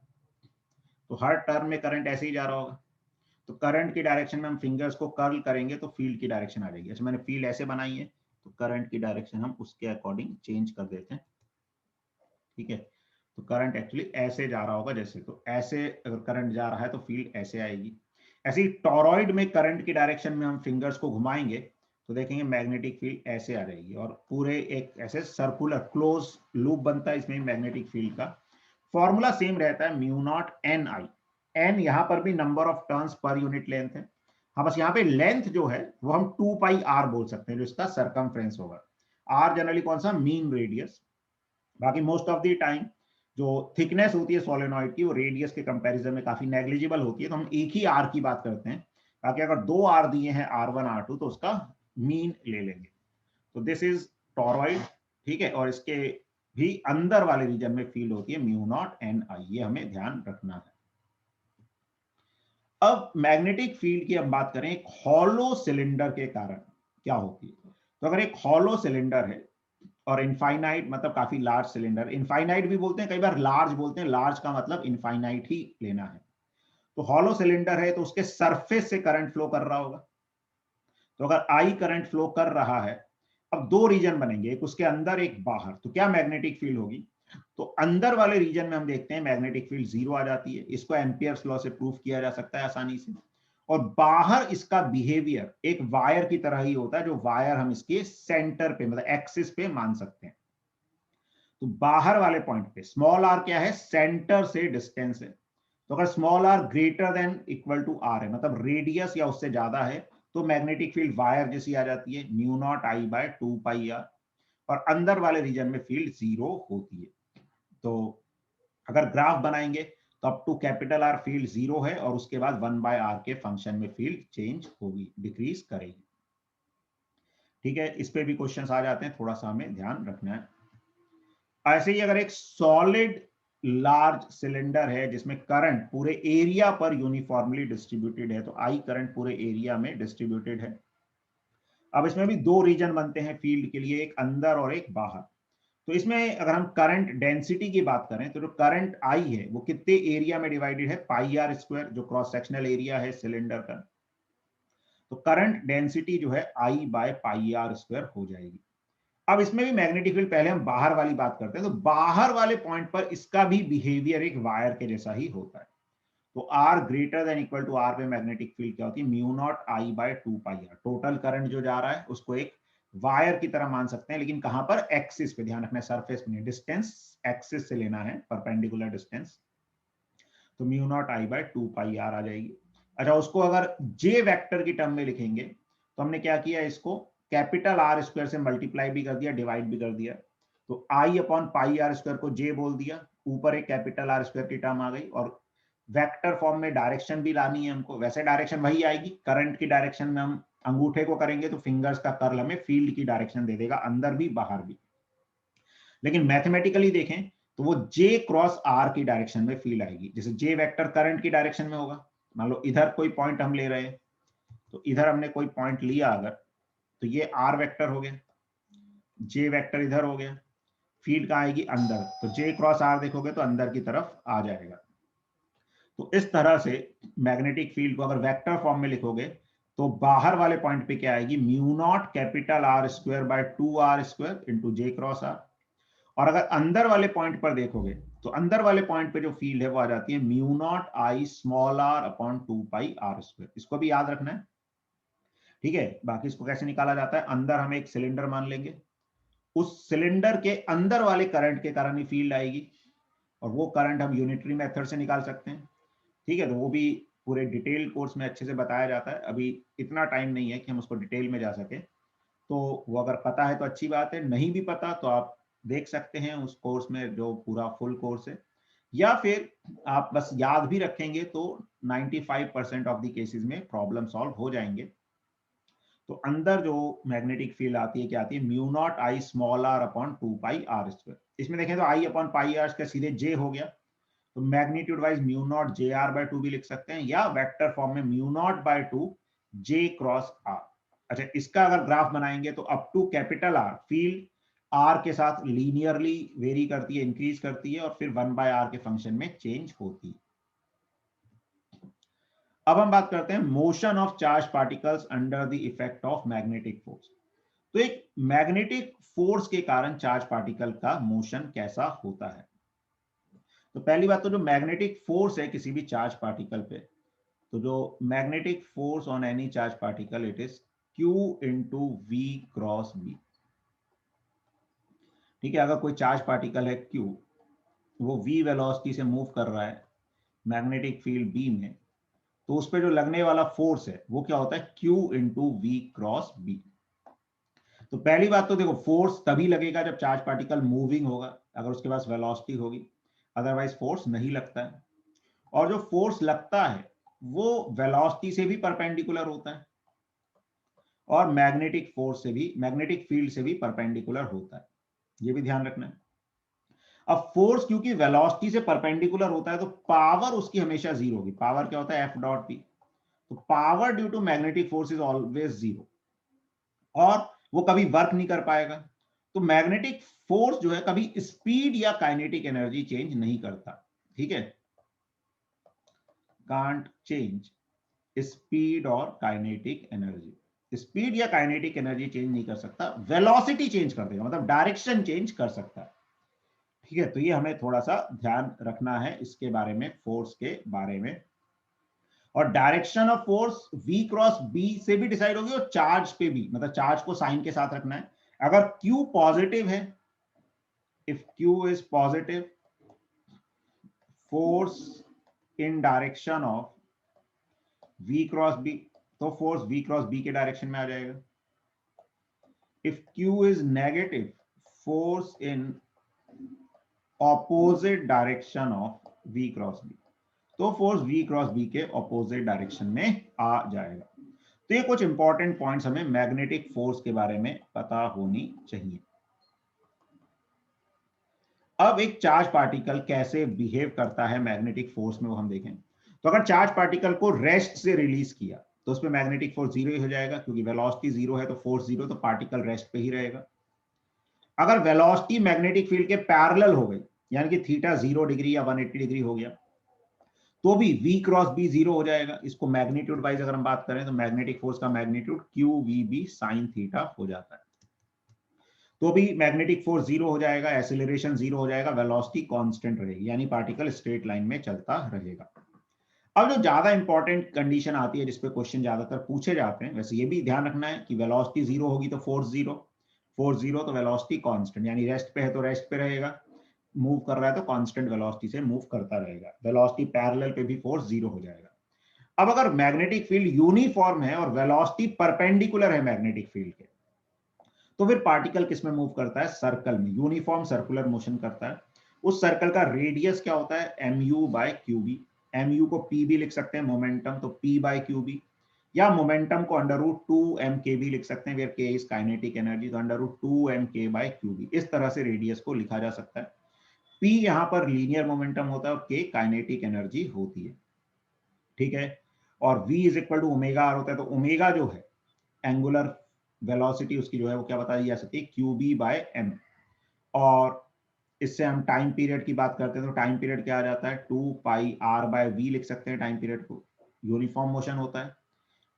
तो हर टर्न में करंट ऐसे ही जा रहा होगा, तो करंट की डायरेक्शन में हम फिंगर्स को कर्ल करेंगे तो फील्ड की डायरेक्शन आ जाएगी। अच्छा, मैंने फील्ड ऐसे बनाई है तो करंट की डायरेक्शन हम उसके अकॉर्डिंग चेंज कर देते हैं। ठीक है, तो करंट एक्चुअली ऐसे जा रहा होगा जैसे, तो ऐसे अगर करंट जा रहा है तो फील्ड ऐसे आएगी। ऐसे ही टॉरॉइड में करंट की डायरेक्शन में हम फिंगर्स को घुमाएंगे तो देखेंगे मैग्नेटिक फील्ड ऐसे आ जाएगी और पूरे एक ऐसे सर्कुलर क्लोज लूप बनता है इसमें मैग्नेटिक फील्ड का। फॉर्मूला सेम रहता है mu naught N I. N यहाँ पर भी number of turns per unit length है। हाँ बस यहाँ पे लेंथ जो है वो हम 2 पाई आर बोल सकते हैं जो इसका सरकमफ्रेंस होगा। आर जनरली कौन सा, मीन रेडियस। बाकी मोस्ट ऑफ द टाइम जो थिकनेस होती है सोलेनॉइड की वो रेडियस के कंपैरिजन में काफी नेग्लिजिबल होती है, तो हम एक ही आर की बात करते हैं। बाकी अगर दो आर दिए हैं R1 R2 तो उसका मीन ले लेंगे। तो दिस इज टॉरॉइड, ठीक है, और इसके भी अंदर वाले रीजन में फील्ड होती है म्यू नॉट एन आई, ये हमें ध्यान रखना है। अब मैग्नेटिक फील्ड की हम बात करें एक हॉलो सिलेंडर के कारण क्या होती है। तो अगर एक हॉलो सिलेंडर है और इनफाइनाइट मतलब काफी लार्ज सिलेंडर, इनफाइनाइट भी बोलते हैं, कई बार लार्ज बोलते हैं, लार्ज का मतलब इनफाइनाइट ही लेना है। तो हॉलो सिलेंडर है तो उसके सरफेस से करंट फ्लो कर रहा होगा। तो अगर आई करंट फ्लो कर रहा है, अब दो रीजन बनेंगे, एक उसके अंदर एक बाहर, तो क्या मैग्नेटिक फील्ड होगी। तो अंदर वाले रीजन में हम देखते हैं मैग्नेटिक फील्ड जीरो आ जाती है, इसको एम्पियर्स लॉ से प्रूफ किया जा सकता है आसानी से। और बाहर इसका बिहेवियर एक वायर की तरह ही होता है, जो वायर हम इसके सेंटर पे मतलब एक्सिस पे मान सकते हैं। तो बाहर वाले पॉइंट पे स्मॉल आर क्या है, सेंटर से डिस्टेंस है। तो अगर small R greater than equal to R है, मतलब रेडियस या उससे ज्यादा है, तो मैग्नेटिक फील्ड वायर जैसी आ जाती है mu not I by 2 pi R. और अंदर वाले रीजन में फील्ड जीरो होती है। तो अगर ग्राफ बनाएंगे तो up to capital R field zero है और उसके बाद 1 बाय आर के फंक्शन में फील्ड चेंज होगी, डिक्रीज करेगी। ठीक है, इस पे भी क्वेश्चंस आ जाते हैं, थोड़ा सा हमें ध्यान रखना है। ऐसे ही अगर एक सॉलिड लार्ज सिलेंडर है जिसमें करंट पूरे एरिया पर यूनिफॉर्मली डिस्ट्रीब्यूटेड है, तो आई करंट पूरे एरिया में डिस्ट्रीब्यूटेड है। अब इसमें भी दो रीजन बनते हैं फील्ड के लिए, एक अंदर और एक बाहर। तो इसमें अगर हम करंट डेंसिटी की बात करें तो जो करंट आई है वो कितने एरिया में डिवाइडेड है, पाई आर स्क्वायर, जो क्रॉस सेक्शनल एरिया है सिलेंडर का। तो करंट डेंसिटी जो है आई बाय पाई आर स्क्वायर हो जाएगी। अब इसमें भी मैग्नेटिक फील्ड, पहले हम बाहर वाली बात करते हैं, तो बाहर वाले पॉइंट पर इसका भी बिहेवियर एक वायर के जैसा ही होता है। तो R greater than equal to R पे मैग्नेटिक फील्ड क्या होती है, mu not I by 2 pi R. Total current जो जा रहा है उसको एक वायर की तरह मान सकते हैं, लेकिन कहां पर, एक्सिस पे, ध्यान रखना है सरफेस पे नहीं, डिस्टेंस एक्सिस से लेना है, परपेंडिकुलर डिस्टेंस। तो mu not I by 2 pi R आ जाएगी। अच्छा, उसको अगर जे वेक्टर की टर्म में लिखेंगे तो हमने क्या किया, इसको कैपिटल आर स्क्वायर से मल्टीप्लाई भी कर दिया, डिवाइड भी कर दिया। तो आई अपॉन पाई आर स्क्वायर को जे बोल दिया, ऊपर एक कैपिटल आर स्क्वायर की टर्म आ गई। और वेक्टर फॉर्म में डायरेक्शन भी लानी है हमको, वैसे डायरेक्शन वही आएगी, करंट की डायरेक्शन में हम अंगूठे को करेंगे तो फिंगर्स का कर्ल हमें फील्ड की डायरेक्शन दे देगा, अंदर भी बाहर भी। लेकिन मैथमेटिकली देखें तो वो जे क्रॉस आर की डायरेक्शन में फील्ड आएगी। जैसे जे वेक्टर करंट की डायरेक्शन में होगा, मान लो इधर कोई पॉइंट हम ले रहे हैं, तो इधर हमने कोई पॉइंट लिया अगर, तो ये आर वेक्टर हो गया, जे वेक्टर इधर हो गया, फील्ड कहाँ आएगी, अंदर, तो जे क्रॉस आर देखोगे तो अंदर की तरफ आ जाएगा। तो इस तरह से मैग्नेटिक फील्ड को अगर वेक्टर फॉर्म में लिखोगे तो बाहर वाले पॉइंट पे क्या आएगी, mu naught capital R square by 2 R square into J cross R. और अगर अंदर वाले पॉइंट पर देखोगे तो अंदर वाले पॉइंट पे जो फील्ड है वो आ जाती है mu not I small R upon 2 pi R square. इसको भी याद रखना है, ठीक है। बाकी इसको कैसे निकाला जाता है, अंदर हम एक सिलेंडर मान लेंगे, उस सिलेंडर के अंदर वाले करंट के कारण ही फील्ड आएगी, और वो करंट हम यूनिटरी मेथड से निकाल सकते हैं, ठीक है। तो वो भी पूरे डिटेल कोर्स में अच्छे से बताया जाता है, अभी इतना टाइम नहीं है कि हम उसको डिटेल में जा सके। तो वो अगर पता है तो अच्छी बात है, नहीं भी पता तो आप देख सकते हैं उस कोर्स में जो पूरा फुल कोर्स है, या फिर आप बस याद भी रखेंगे तो 95% ऑफ द केसेस में प्रॉब्लम सॉल्व हो जाएंगे। तो अंदर जो मैग्नेटिक फील्ड आती है क्या आती है, mu not I small R upon 2 pi R square. इसमें देखें तो आई अपॉन पाई आर का सीधे जे हो गया, तो magnitude wise mu naught J R by 2 भी लिख सकते हैं, या वेक्टर फॉर्म में mu naught by 2 J cross R. अच्छा, इसका अगर ग्राफ बनाएंगे तो up to capital R field R के साथ लीनियरली वेरी करती है, इंक्रीज करती है, और फिर 1 बाय आर के फंक्शन में चेंज होती है। अब हम बात करते हैं motion of charge particles under the effect of magnetic force. तो एक मैग्नेटिक फोर्स के कारण चार्ज पार्टिकल का मोशन कैसा होता है। तो पहली बात तो जो मैग्नेटिक फोर्स है किसी भी चार्ज पार्टिकल पे, तो जो magnetic force on any charge particle it is Q into V cross B. ठीक है, अगर कोई चार्ज पार्टिकल है Q, वो v वेलोसिटी से मूव कर रहा है मैग्नेटिक फील्ड B में, तो उस पर जो लगने वाला फोर्स है वो क्या होता है, Q into V cross B. तो पहली बात तो देखो, फोर्स तभी लगेगा जब चार्ज पार्टिकल मूविंग होगा, अगर उसके पास वेलोसिटी होगी, अदरवाइज फोर्स नहीं लगता है। और जो फोर्स लगता है वो वेलोसिटी से भी परपेंडिकुलर होता है और मैग्नेटिक फोर्स से भी, मैग्नेटिक फील्ड से भी परपेंडिकुलर होता है, ये भी ध्यान रखना है। अब फोर्स क्योंकि वेलोसिटी से परपेंडिकुलर होता है तो पावर उसकी हमेशा जीरो होगी। पावर क्या होता है, एफ डॉट पी। तो power due to magnetic force is always zero, और वो कभी वर्क नहीं कर पाएगा। तो मैग्नेटिक फोर्स जो है कभी स्पीड या काइनेटिक एनर्जी चेंज नहीं करता। ठीक है, कांट चेंज स्पीड और काइनेटिक एनर्जी। स्पीड या काइनेटिक एनर्जी चेंज नहीं कर सकता, वेलोसिटी चेंज कर देगा, मतलब डायरेक्शन चेंज कर सकता है। ठीक है, तो ये हमें थोड़ा सा ध्यान रखना है इसके बारे में, फोर्स के बारे में। और direction of force v cross b से भी डिसाइड होगी और चार्ज पे भी, मतलब चार्ज को साइन के साथ रखना है। अगर q पॉजिटिव है, if q is positive, force in direction of v cross b, तो फोर्स v क्रॉस b के डायरेक्शन में आ जाएगा। If q is negative, force in opposite direction of v cross b, तो फोर्स v क्रॉस b के opposite direction में आ जाएगा। तो ये कुछ इंपॉर्टेंट पॉइंट्स हमें मैग्नेटिक फोर्स के बारे में पता होनी चाहिए। अब एक चार्ज पार्टिकल कैसे बिहेव करता है मैग्नेटिक फोर्स में, वो हम देखें। तो अगर चार्ज पार्टिकल को रेस्ट से रिलीज किया तो उसमें मैग्नेटिक फोर्स जीरो ही हो जाएगा, क्योंकि वेलोसिटी जीरो है तो फोर्स जीरो, तो पार्टिकल रेस्ट पे ही रहेगा। अगर वेलोसिटी मैग्नेटिक फील्ड के पैरेलल हो गई, यानी कि थीटा 0 डिग्री या 180 डिग्री हो गया, तो भी v क्रॉस b जीरो हो जाएगा। इसको मैग्नीट्यूड वाइज अगर हम बात करें तो मैग्नेटिक फोर्स का magnitude q v b sine theta हो जाता है। तो भी मैग्नेटिक फोर्स जीरो हो जाएगा, एक्सीलरेशन जीरो हो जाएगा, वेलोसिटी कांस्टेंट रहेगी, यानी पार्टिकल स्ट्रेट लाइन में चलता रहेगा। अब जो ज्यादा इंपॉर्टेंट कंडीशन आती है जिसपे क्वेश्चन ज्यादातर पूछे जाते हैं, वैसे ये भी ध्यान रखना है कि वेलोसिटी जीरो होगी तो फोर्स जीरो, फोर्स जीरो तो वेलोसिटी कांस्टेंट, यानी रेस्ट पे है तो रेस्ट पे रहेगा, मूव कर रहा है तो कांस्टेंट वेलोसिटी से मूव करता रहेगा। वेलोसिटी पैरेलल पे भी फोर्स जीरो हो जाएगा। अब अगर मैग्नेटिक फील्ड यूनिफॉर्म है और वेलोसिटी परपेंडिकुलर है मैग्नेटिक फील्ड के, तो फिर पार्टिकल किस में मूव करता है, सर्कल में, यूनिफॉर्म सर्कुलर मोशन करता है। उस सर्कल का रेडियस क्या होता है, mu बाय क्यूबी। mu को p भी लिख सकते हैं मोमेंटम, तो p बाय क्यूबी, या मोमेंटम को अंडर रूट 2m k भी लिख सकते हैं, where k is kinetic energy, तो under root 2m k by QB. इस तरह से रेडियस को लिखा जा सकता है। p यहां पर लीनियर मोमेंटम होता है और k काइनेटिक एनर्जी होती है। ठीक है, और v is equal to omega R होता है, तो ओमेगा जो है एंगुलर वेलोसिटी उसकी जो है वो क्या बताई जा सकती है, क्यू बी बाय एम। और इससे हम टाइम पीरियड की बात करते हैं तो टाइम पीरियड क्या आ जाता है, 2 पाई r/v लिख सकते हैं टाइम पीरियड को, यूनिफॉर्म मोशन होता है।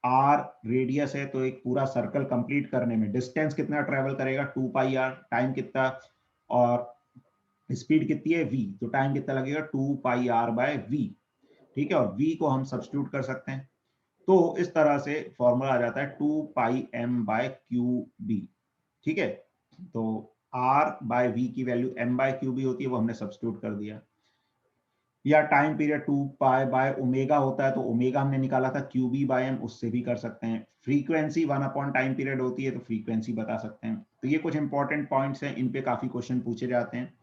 r रेडियस है, तो एक पूरा सर्कल कंप्लीट करने में डिस्टेंस कितना ट्रेवल करेगा, 2 पाई r, टाइम कितना, और स्पीड कितनी है v, तो टाइम कितना लगेगा 2 पाई r/v। ठीक है, और v को हम सब्स्टिट्यूट कर सकते हैं, तो इस तरह से फॉर्मूला आ जाता है 2 पाई m/क्यू बी। ठीक है, तो r बाय v की वैल्यू m/क्यू बी होती है, वो हमने सब्स्टिट्यूट कर दिया। या टाइम पीरियड 2 पाई/ओमेगा होता है, तो ओमेगा हमने निकाला था QB/m, उससे भी कर सकते हैं। फ्रीक्वेंसी 1 अपॉन टाइम पीरियड होती है, तो फ्रीक्वेंसी बता सकते हैं। तो ये कुछ इंपॉर्टेंट पॉइंट्स हैं, इन पे काफी क्वेश्चन पूछे जाते हैं।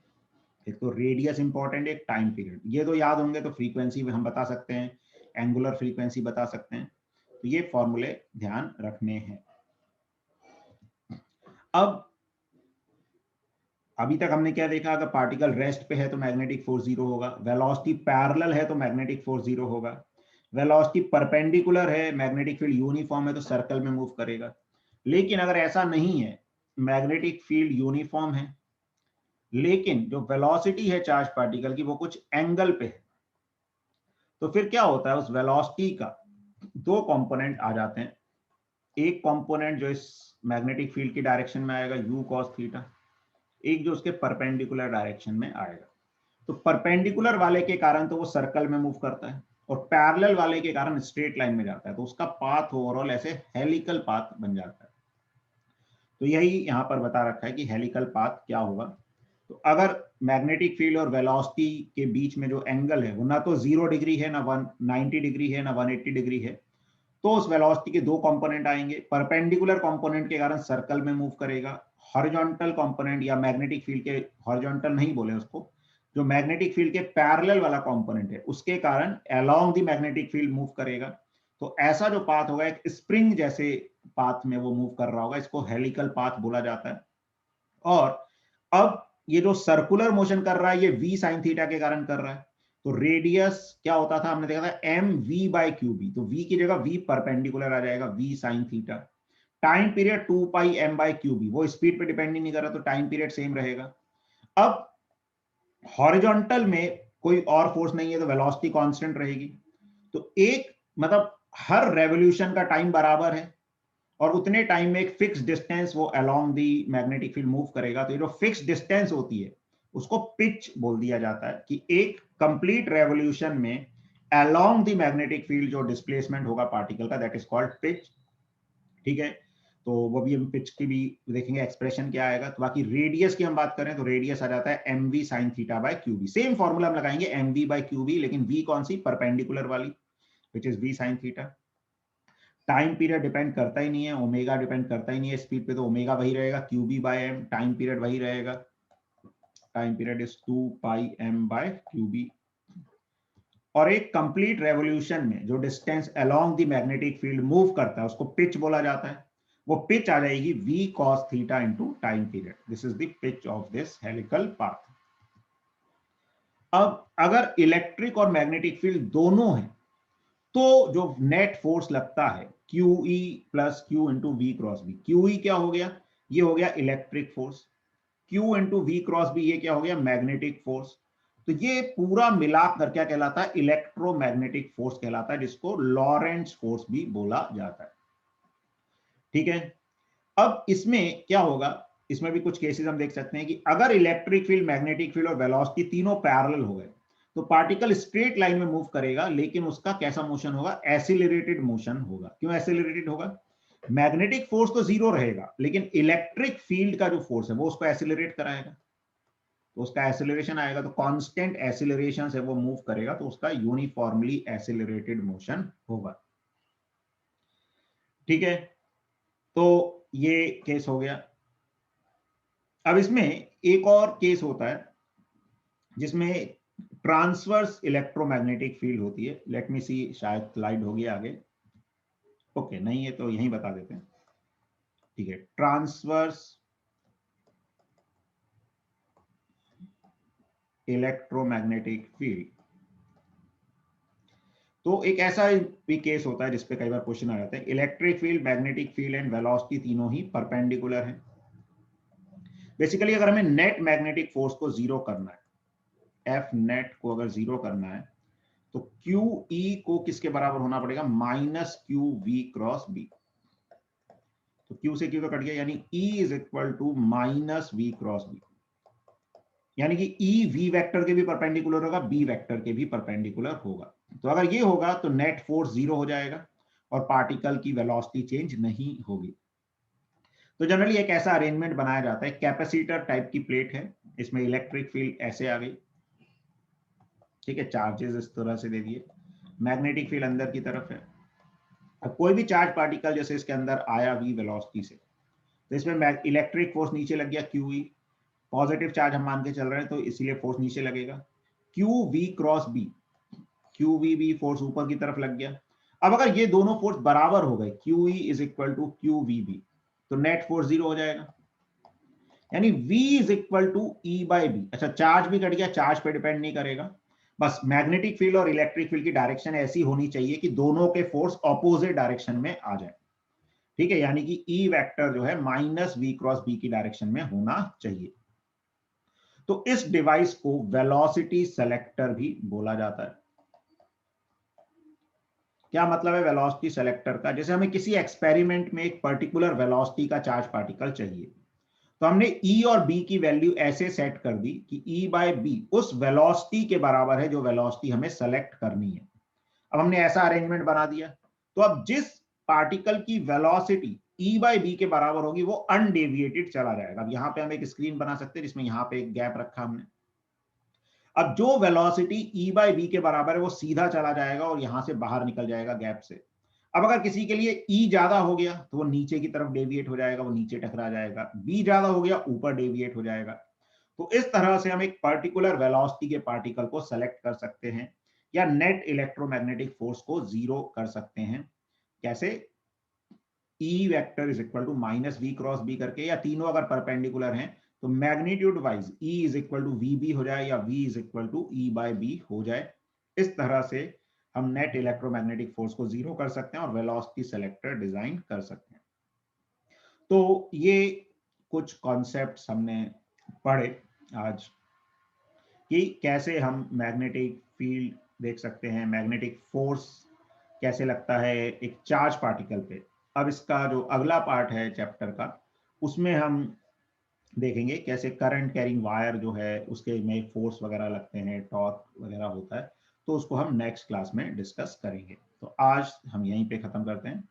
एक तो रेडियस इंपॉर्टेंट, एक टाइम पीरियड, ये तो याद होंगे। तो फ्रीक्वेंसी हम बता सकते हैं, एंगुलर फ्रीक्वेंसी बता सकते हैं। तो ये फॉर्मूले ध्यान रखने हैं। अब अभी तक हमने क्या देखा, अगर पार्टिकल रेस्ट पे है तो मैग्नेटिक फोर्स जीरो होगा, वेलोसिटी पैरेलल है तो मैग्नेटिक फोर्स जीरो होगा, वेलोसिटी परपेंडिकुलर है, मैग्नेटिक फील्ड यूनिफॉर्म है तो सर्कल में मूव करेगा। लेकिन अगर ऐसा नहीं है, मैग्नेटिक फील्ड यूनिफॉर्म है लेकिन जो वेलोसिटी है चार्ज पार्टिकल की वो कुछ एंगल पे है, तो फिर क्या होता है, उस वेलोसिटी का दो कंपोनेंट आ जाते हैं। एक कंपोनेंट जो इस मैग्नेटिक फील्ड की डायरेक्शन में आएगा u cos थीटा, एक जो उसके परपेंडिकुलर डायरेक्शन में आएगा। तो परपेंडिकुलर वाले के कारण तो वो सर्कल में मूव करता है, और पैरेलल वाले के कारण स्ट्रेट लाइन में जाता है, तो उसका पाथ ओवरऑल ऐसे हेलिकल पाथ बन जाता है। तो यही यहां पर बता रखा है कि हेलिकल पाथ क्या होगा। तो अगर मैग्नेटिक फील्ड और वेलोसिटी के बीच में जो एंगल है वो ना तो 0 डिग्री है, ना 190 डिग्री है, ना 180 डिग्री है, तो उस वेलोसिटी के दो कंपोनेंट आएंगे। परपेंडिकुलर कंपोनेंट के कारण सर्कल में मूव करेगा, हॉरिजॉन्टल कंपोनेंट या मैग्नेटिक फील्ड के, हॉरिजॉन्टल नहीं बोले उसको, जो मैग्नेटिक फील्ड के पैरेलल वाला कंपोनेंट है उसके कारण along the magnetic field move करेगा। तो ऐसा जो पाथ होगा एक स्प्रिंग जैसे पाथ में वो मूव कर रहा होगा, इसको हेलिकल पाथ बोला जाता है। और अब ये जो सर्कुलर मोशन कर रहा है ये v sin थीटा के कारण कर रहा है। तो रेडियस क्या होता था, हमने देखा था M V by Q B, तो v की जगह v परपेंडिकुलर आ जाएगा v sin theta. Time period 2 pi m by Q B, वो स्पीड पे डिपेंड नहीं कर रहा, तो टाइम पीरियड सेम रहेगा। अब हॉरिजॉन्टल में कोई और फोर्स नहीं है तो वेलोसिटी कांस्टेंट रहेगी। तो एक मतलब हर रेवोल्यूशन का टाइम बराबर है और उतने टाइम में एक फिक्स डिस्टेंस वो along the magnetic field move करेगा। तो ये जो फिक्स डिस्टेंस होती है उसको पिच बोल दिया जाता है, कि एक कंप्लीट रेवोल्यूशन में अलोंग दी मैग्नेटिक फील्ड जो डिस्प्लेसमेंट होगा पार्टिकल का, दैट इज कॉल्ड पिच। ठीक है, तो वो भी हम पिच की भी देखेंगे एक्सप्रेशन क्या आएगा। तो बाकी रेडियस की हम बात करें तो रेडियस आ जाता है M V sine theta by Q B. Same formula हम लगाएंगे M V by Q B, लेकिन वी कौन सी, परपेंडिकुलर वाली, which is V sine theta. Time period depend करता ही नहीं है, ओमेगा डिपेंड करता ही नहीं है स्पीड पे, तो ओमेगा वही रहेगा Q B by M. Time period वही रहेगा, time period is 2 pi M by Q B. और एक कंप्लीट रेवोल्यूशन में जो distance along the magnetic field move करता है उसको पिच बोला जाता है। वो पिच आ जाएगी v cos theta into time period. This is the pitch of this helical path. अब अगर इलेक्ट्रिक और मैग्नेटिक फील्ड दोनों हैं तो जो नेट फोर्स लगता है QE plus Q into V cross B. QE क्या हो गया, ये हो गया electric force. Q into V cross B ये क्या हो गया, मैग्नेटिक फोर्स। तो ये पूरा मिलाकर क्या कहलाता है, इलेक्ट्रोमैग्नेटिक फोर्स कहलाता है, जिसको लॉरेंट्ज फोर्स भी बोला जाता है। ठीक है, अब इसमें क्या होगा, इसमें भी कुछ केसेस हम देख सकते हैं कि अगर इलेक्ट्रिक फील्ड, मैग्नेटिक फील्ड और वेलोसिटी तीनों पैरेलल हो गए तो पार्टिकल स्ट्रेट लाइन में मूव करेगा, लेकिन उसका कैसा मोशन होगा, एसिलरेटेड मोशन होगा। क्यों एसिलरेटेड होगा, मैग्नेटिक फोर्स तो जीरो रहेगा लेकिन इलेक्ट्रिक फील्ड का जो फोर्स है वो उसको एसिलरेट कराएगा, तो उसका एसिलरेशन आएगा। तो कांस्टेंट एसिलरेशन से वो मूव करेगा तो उसका यूनिफॉर्मली एसिलरेटेड मोशन होगा। ठीक है, तो ये केस हो गया। अब इसमें एक और केस होता है जिसमें ट्रांसवर्स इलेक्ट्रोमैग्नेटिक फील्ड होती है। लेट मी सी, शायद स्लाइड होगी आगे। ओके, नहीं है तो यहीं बता देते हैं। ठीक है, ट्रांसवर्स इलेक्ट्रोमैग्नेटिक फील्ड, तो एक ऐसा भी केस होता है जिसपे कई बार क्वेश्चन आ जाते हैं। Electric field, magnetic field and velocity तीनों ही परपेंडिकुलर हैं। बेसिकली अगर हमें नेट मैग्नेटिक फोर्स को जीरो करना है, एफ नेट को अगर जीरो करना है तो क्यू ई को किसके बराबर होना पड़ेगा, minus Q V cross B. तो क्यू से क्यू तो कट गया, यानी E is equal to minus V cross B, यानी कि ई वी वेक्टर के भी परपेंडिकुलर होगा, बी वेक्टर के भी परपेंडिकुलर होगा। तो अगर ये होगा तो नेट फोर्स जीरो हो जाएगा और पार्टिकल की वेलोसिटी चेंज नहीं होगी। तो जनरली एक ऐसा अरेंजमेंट बनाया जाता है, कैपेसिटर टाइप की प्लेट है, इसमें इलेक्ट्रिक फील्ड ऐसे आ गई। ठीक है, चार्जेस इस तरह से दे दिए, मैग्नेटिक फील्ड अंदर की तरफ है। अब कोई भी चार्ज पार्टिकल जैसे इसके अंदर आया v वेलोसिटी से, तो इसमें इलेक्ट्रिक फोर्स नीचे लग गया QE, पॉजिटिव चार्ज हम मान के चल रहे हैं तो इसीलिए फोर्स नीचे लगेगा। QV cross B, QVB force ऊपर की तरफ लग गया। अब अगर ये दोनों फोर्स बराबर हो गए, QE is equal to QVB, तो नेट फोर्स जीरो हो जाएगा, यानी V is equal to E by B. अच्छा, चार्ज भी कट गया, चार्ज पे डिपेंड नहीं करेगा, बस मैग्नेटिक फील्ड और इलेक्ट्रिक फील्ड की डायरेक्शन ऐसी होनी चाहिए कि दोनों के फोर्स ऑपोजिट डायरेक्शन में आ जाए। ठीक है, यानी कि E वेक्टर जो है माइनस V क्रॉस B की डायरेक्शन में होना चाहिए। तो इस डिवाइस को वेलोसिटी सेलेक्टर भी बोला जाता है। क्या मतलब है वेलोसिटी सेलेक्टर का, जैसे हमें किसी एक्सपेरिमेंट में एक पर्टिकुलर वेलोसिटी का चार्ज पार्टिकल चाहिए, तो हमने E और B की वैल्यू ऐसे सेट कर दी कि E बाय बी उस वेलोसिटी के बराबर है जो वेलोसिटी हमें सेलेक्ट करनी है। अब हमने ऐसा अरेंजमेंट बना दिया, तो अब जिस पार्टिकल की वेलोसिटी E/b के बराबर होगी वो अनडेविएटेड चला जाएगा। अब यहाँ पे हम एक स्क्रीन बना सकते हैं जिसमें यहाँ पे एक गैप रखा हमने। अब जो वेलोसिटी E/b के बराबर है वो सीधा चला जाएगा और यहां से बाहर निकल जाएगा गैप से। अब अगर किसी के लिए E ज्यादा हो गया तो वो नीचे की तरफ डेविएट हो जाएगा, वो नीचे टकरा जाएगा। B ज्यादा हो गया ऊपर डेविएट हो जाएगा। तो इस तरह से हम एक पर्टिकुलर वेलोसिटी के पार्टिकल को सेलेक्ट कर सकते हैं या नेट इलेक्ट्रोमैग्नेटिक फोर्स को जीरो कर सकते हैं। कैसे? E vector is equal to minus V cross B करके, या तीनों अगर परपेंडिकुलर हैं तो magnitude wise E is equal to V B हो जाए या V is equal to E/b हो जाए। इस तरह से हम नेट इलेक्ट्रोमैग्नेटिक फोर्स को जीरो कर सकते हैं और वेलोसिटी सेलेक्टर डिजाइन कर सकते हैं। तो ये कुछ कॉन्सेप्ट्स हमने पढ़े आज कि कैसे हम मैग्नेटिक फील्ड देख सकते हैं, मैग्नेटिक फोर्स कैसे लगता है एक चार्ज पार्टिकल पे। अब इसका जो अगला पार्ट है चैप्टर का, उसमें हम देखेंगे कैसे करंट कैरिंग वायर जो है उसके में फोर्स वगैरह लगते हैं, टॉर्क वगैरह होता है। तो उसको हम नेक्स्ट क्लास में डिस्कस करेंगे। तो आज हम यहीं पे खत्म करते हैं।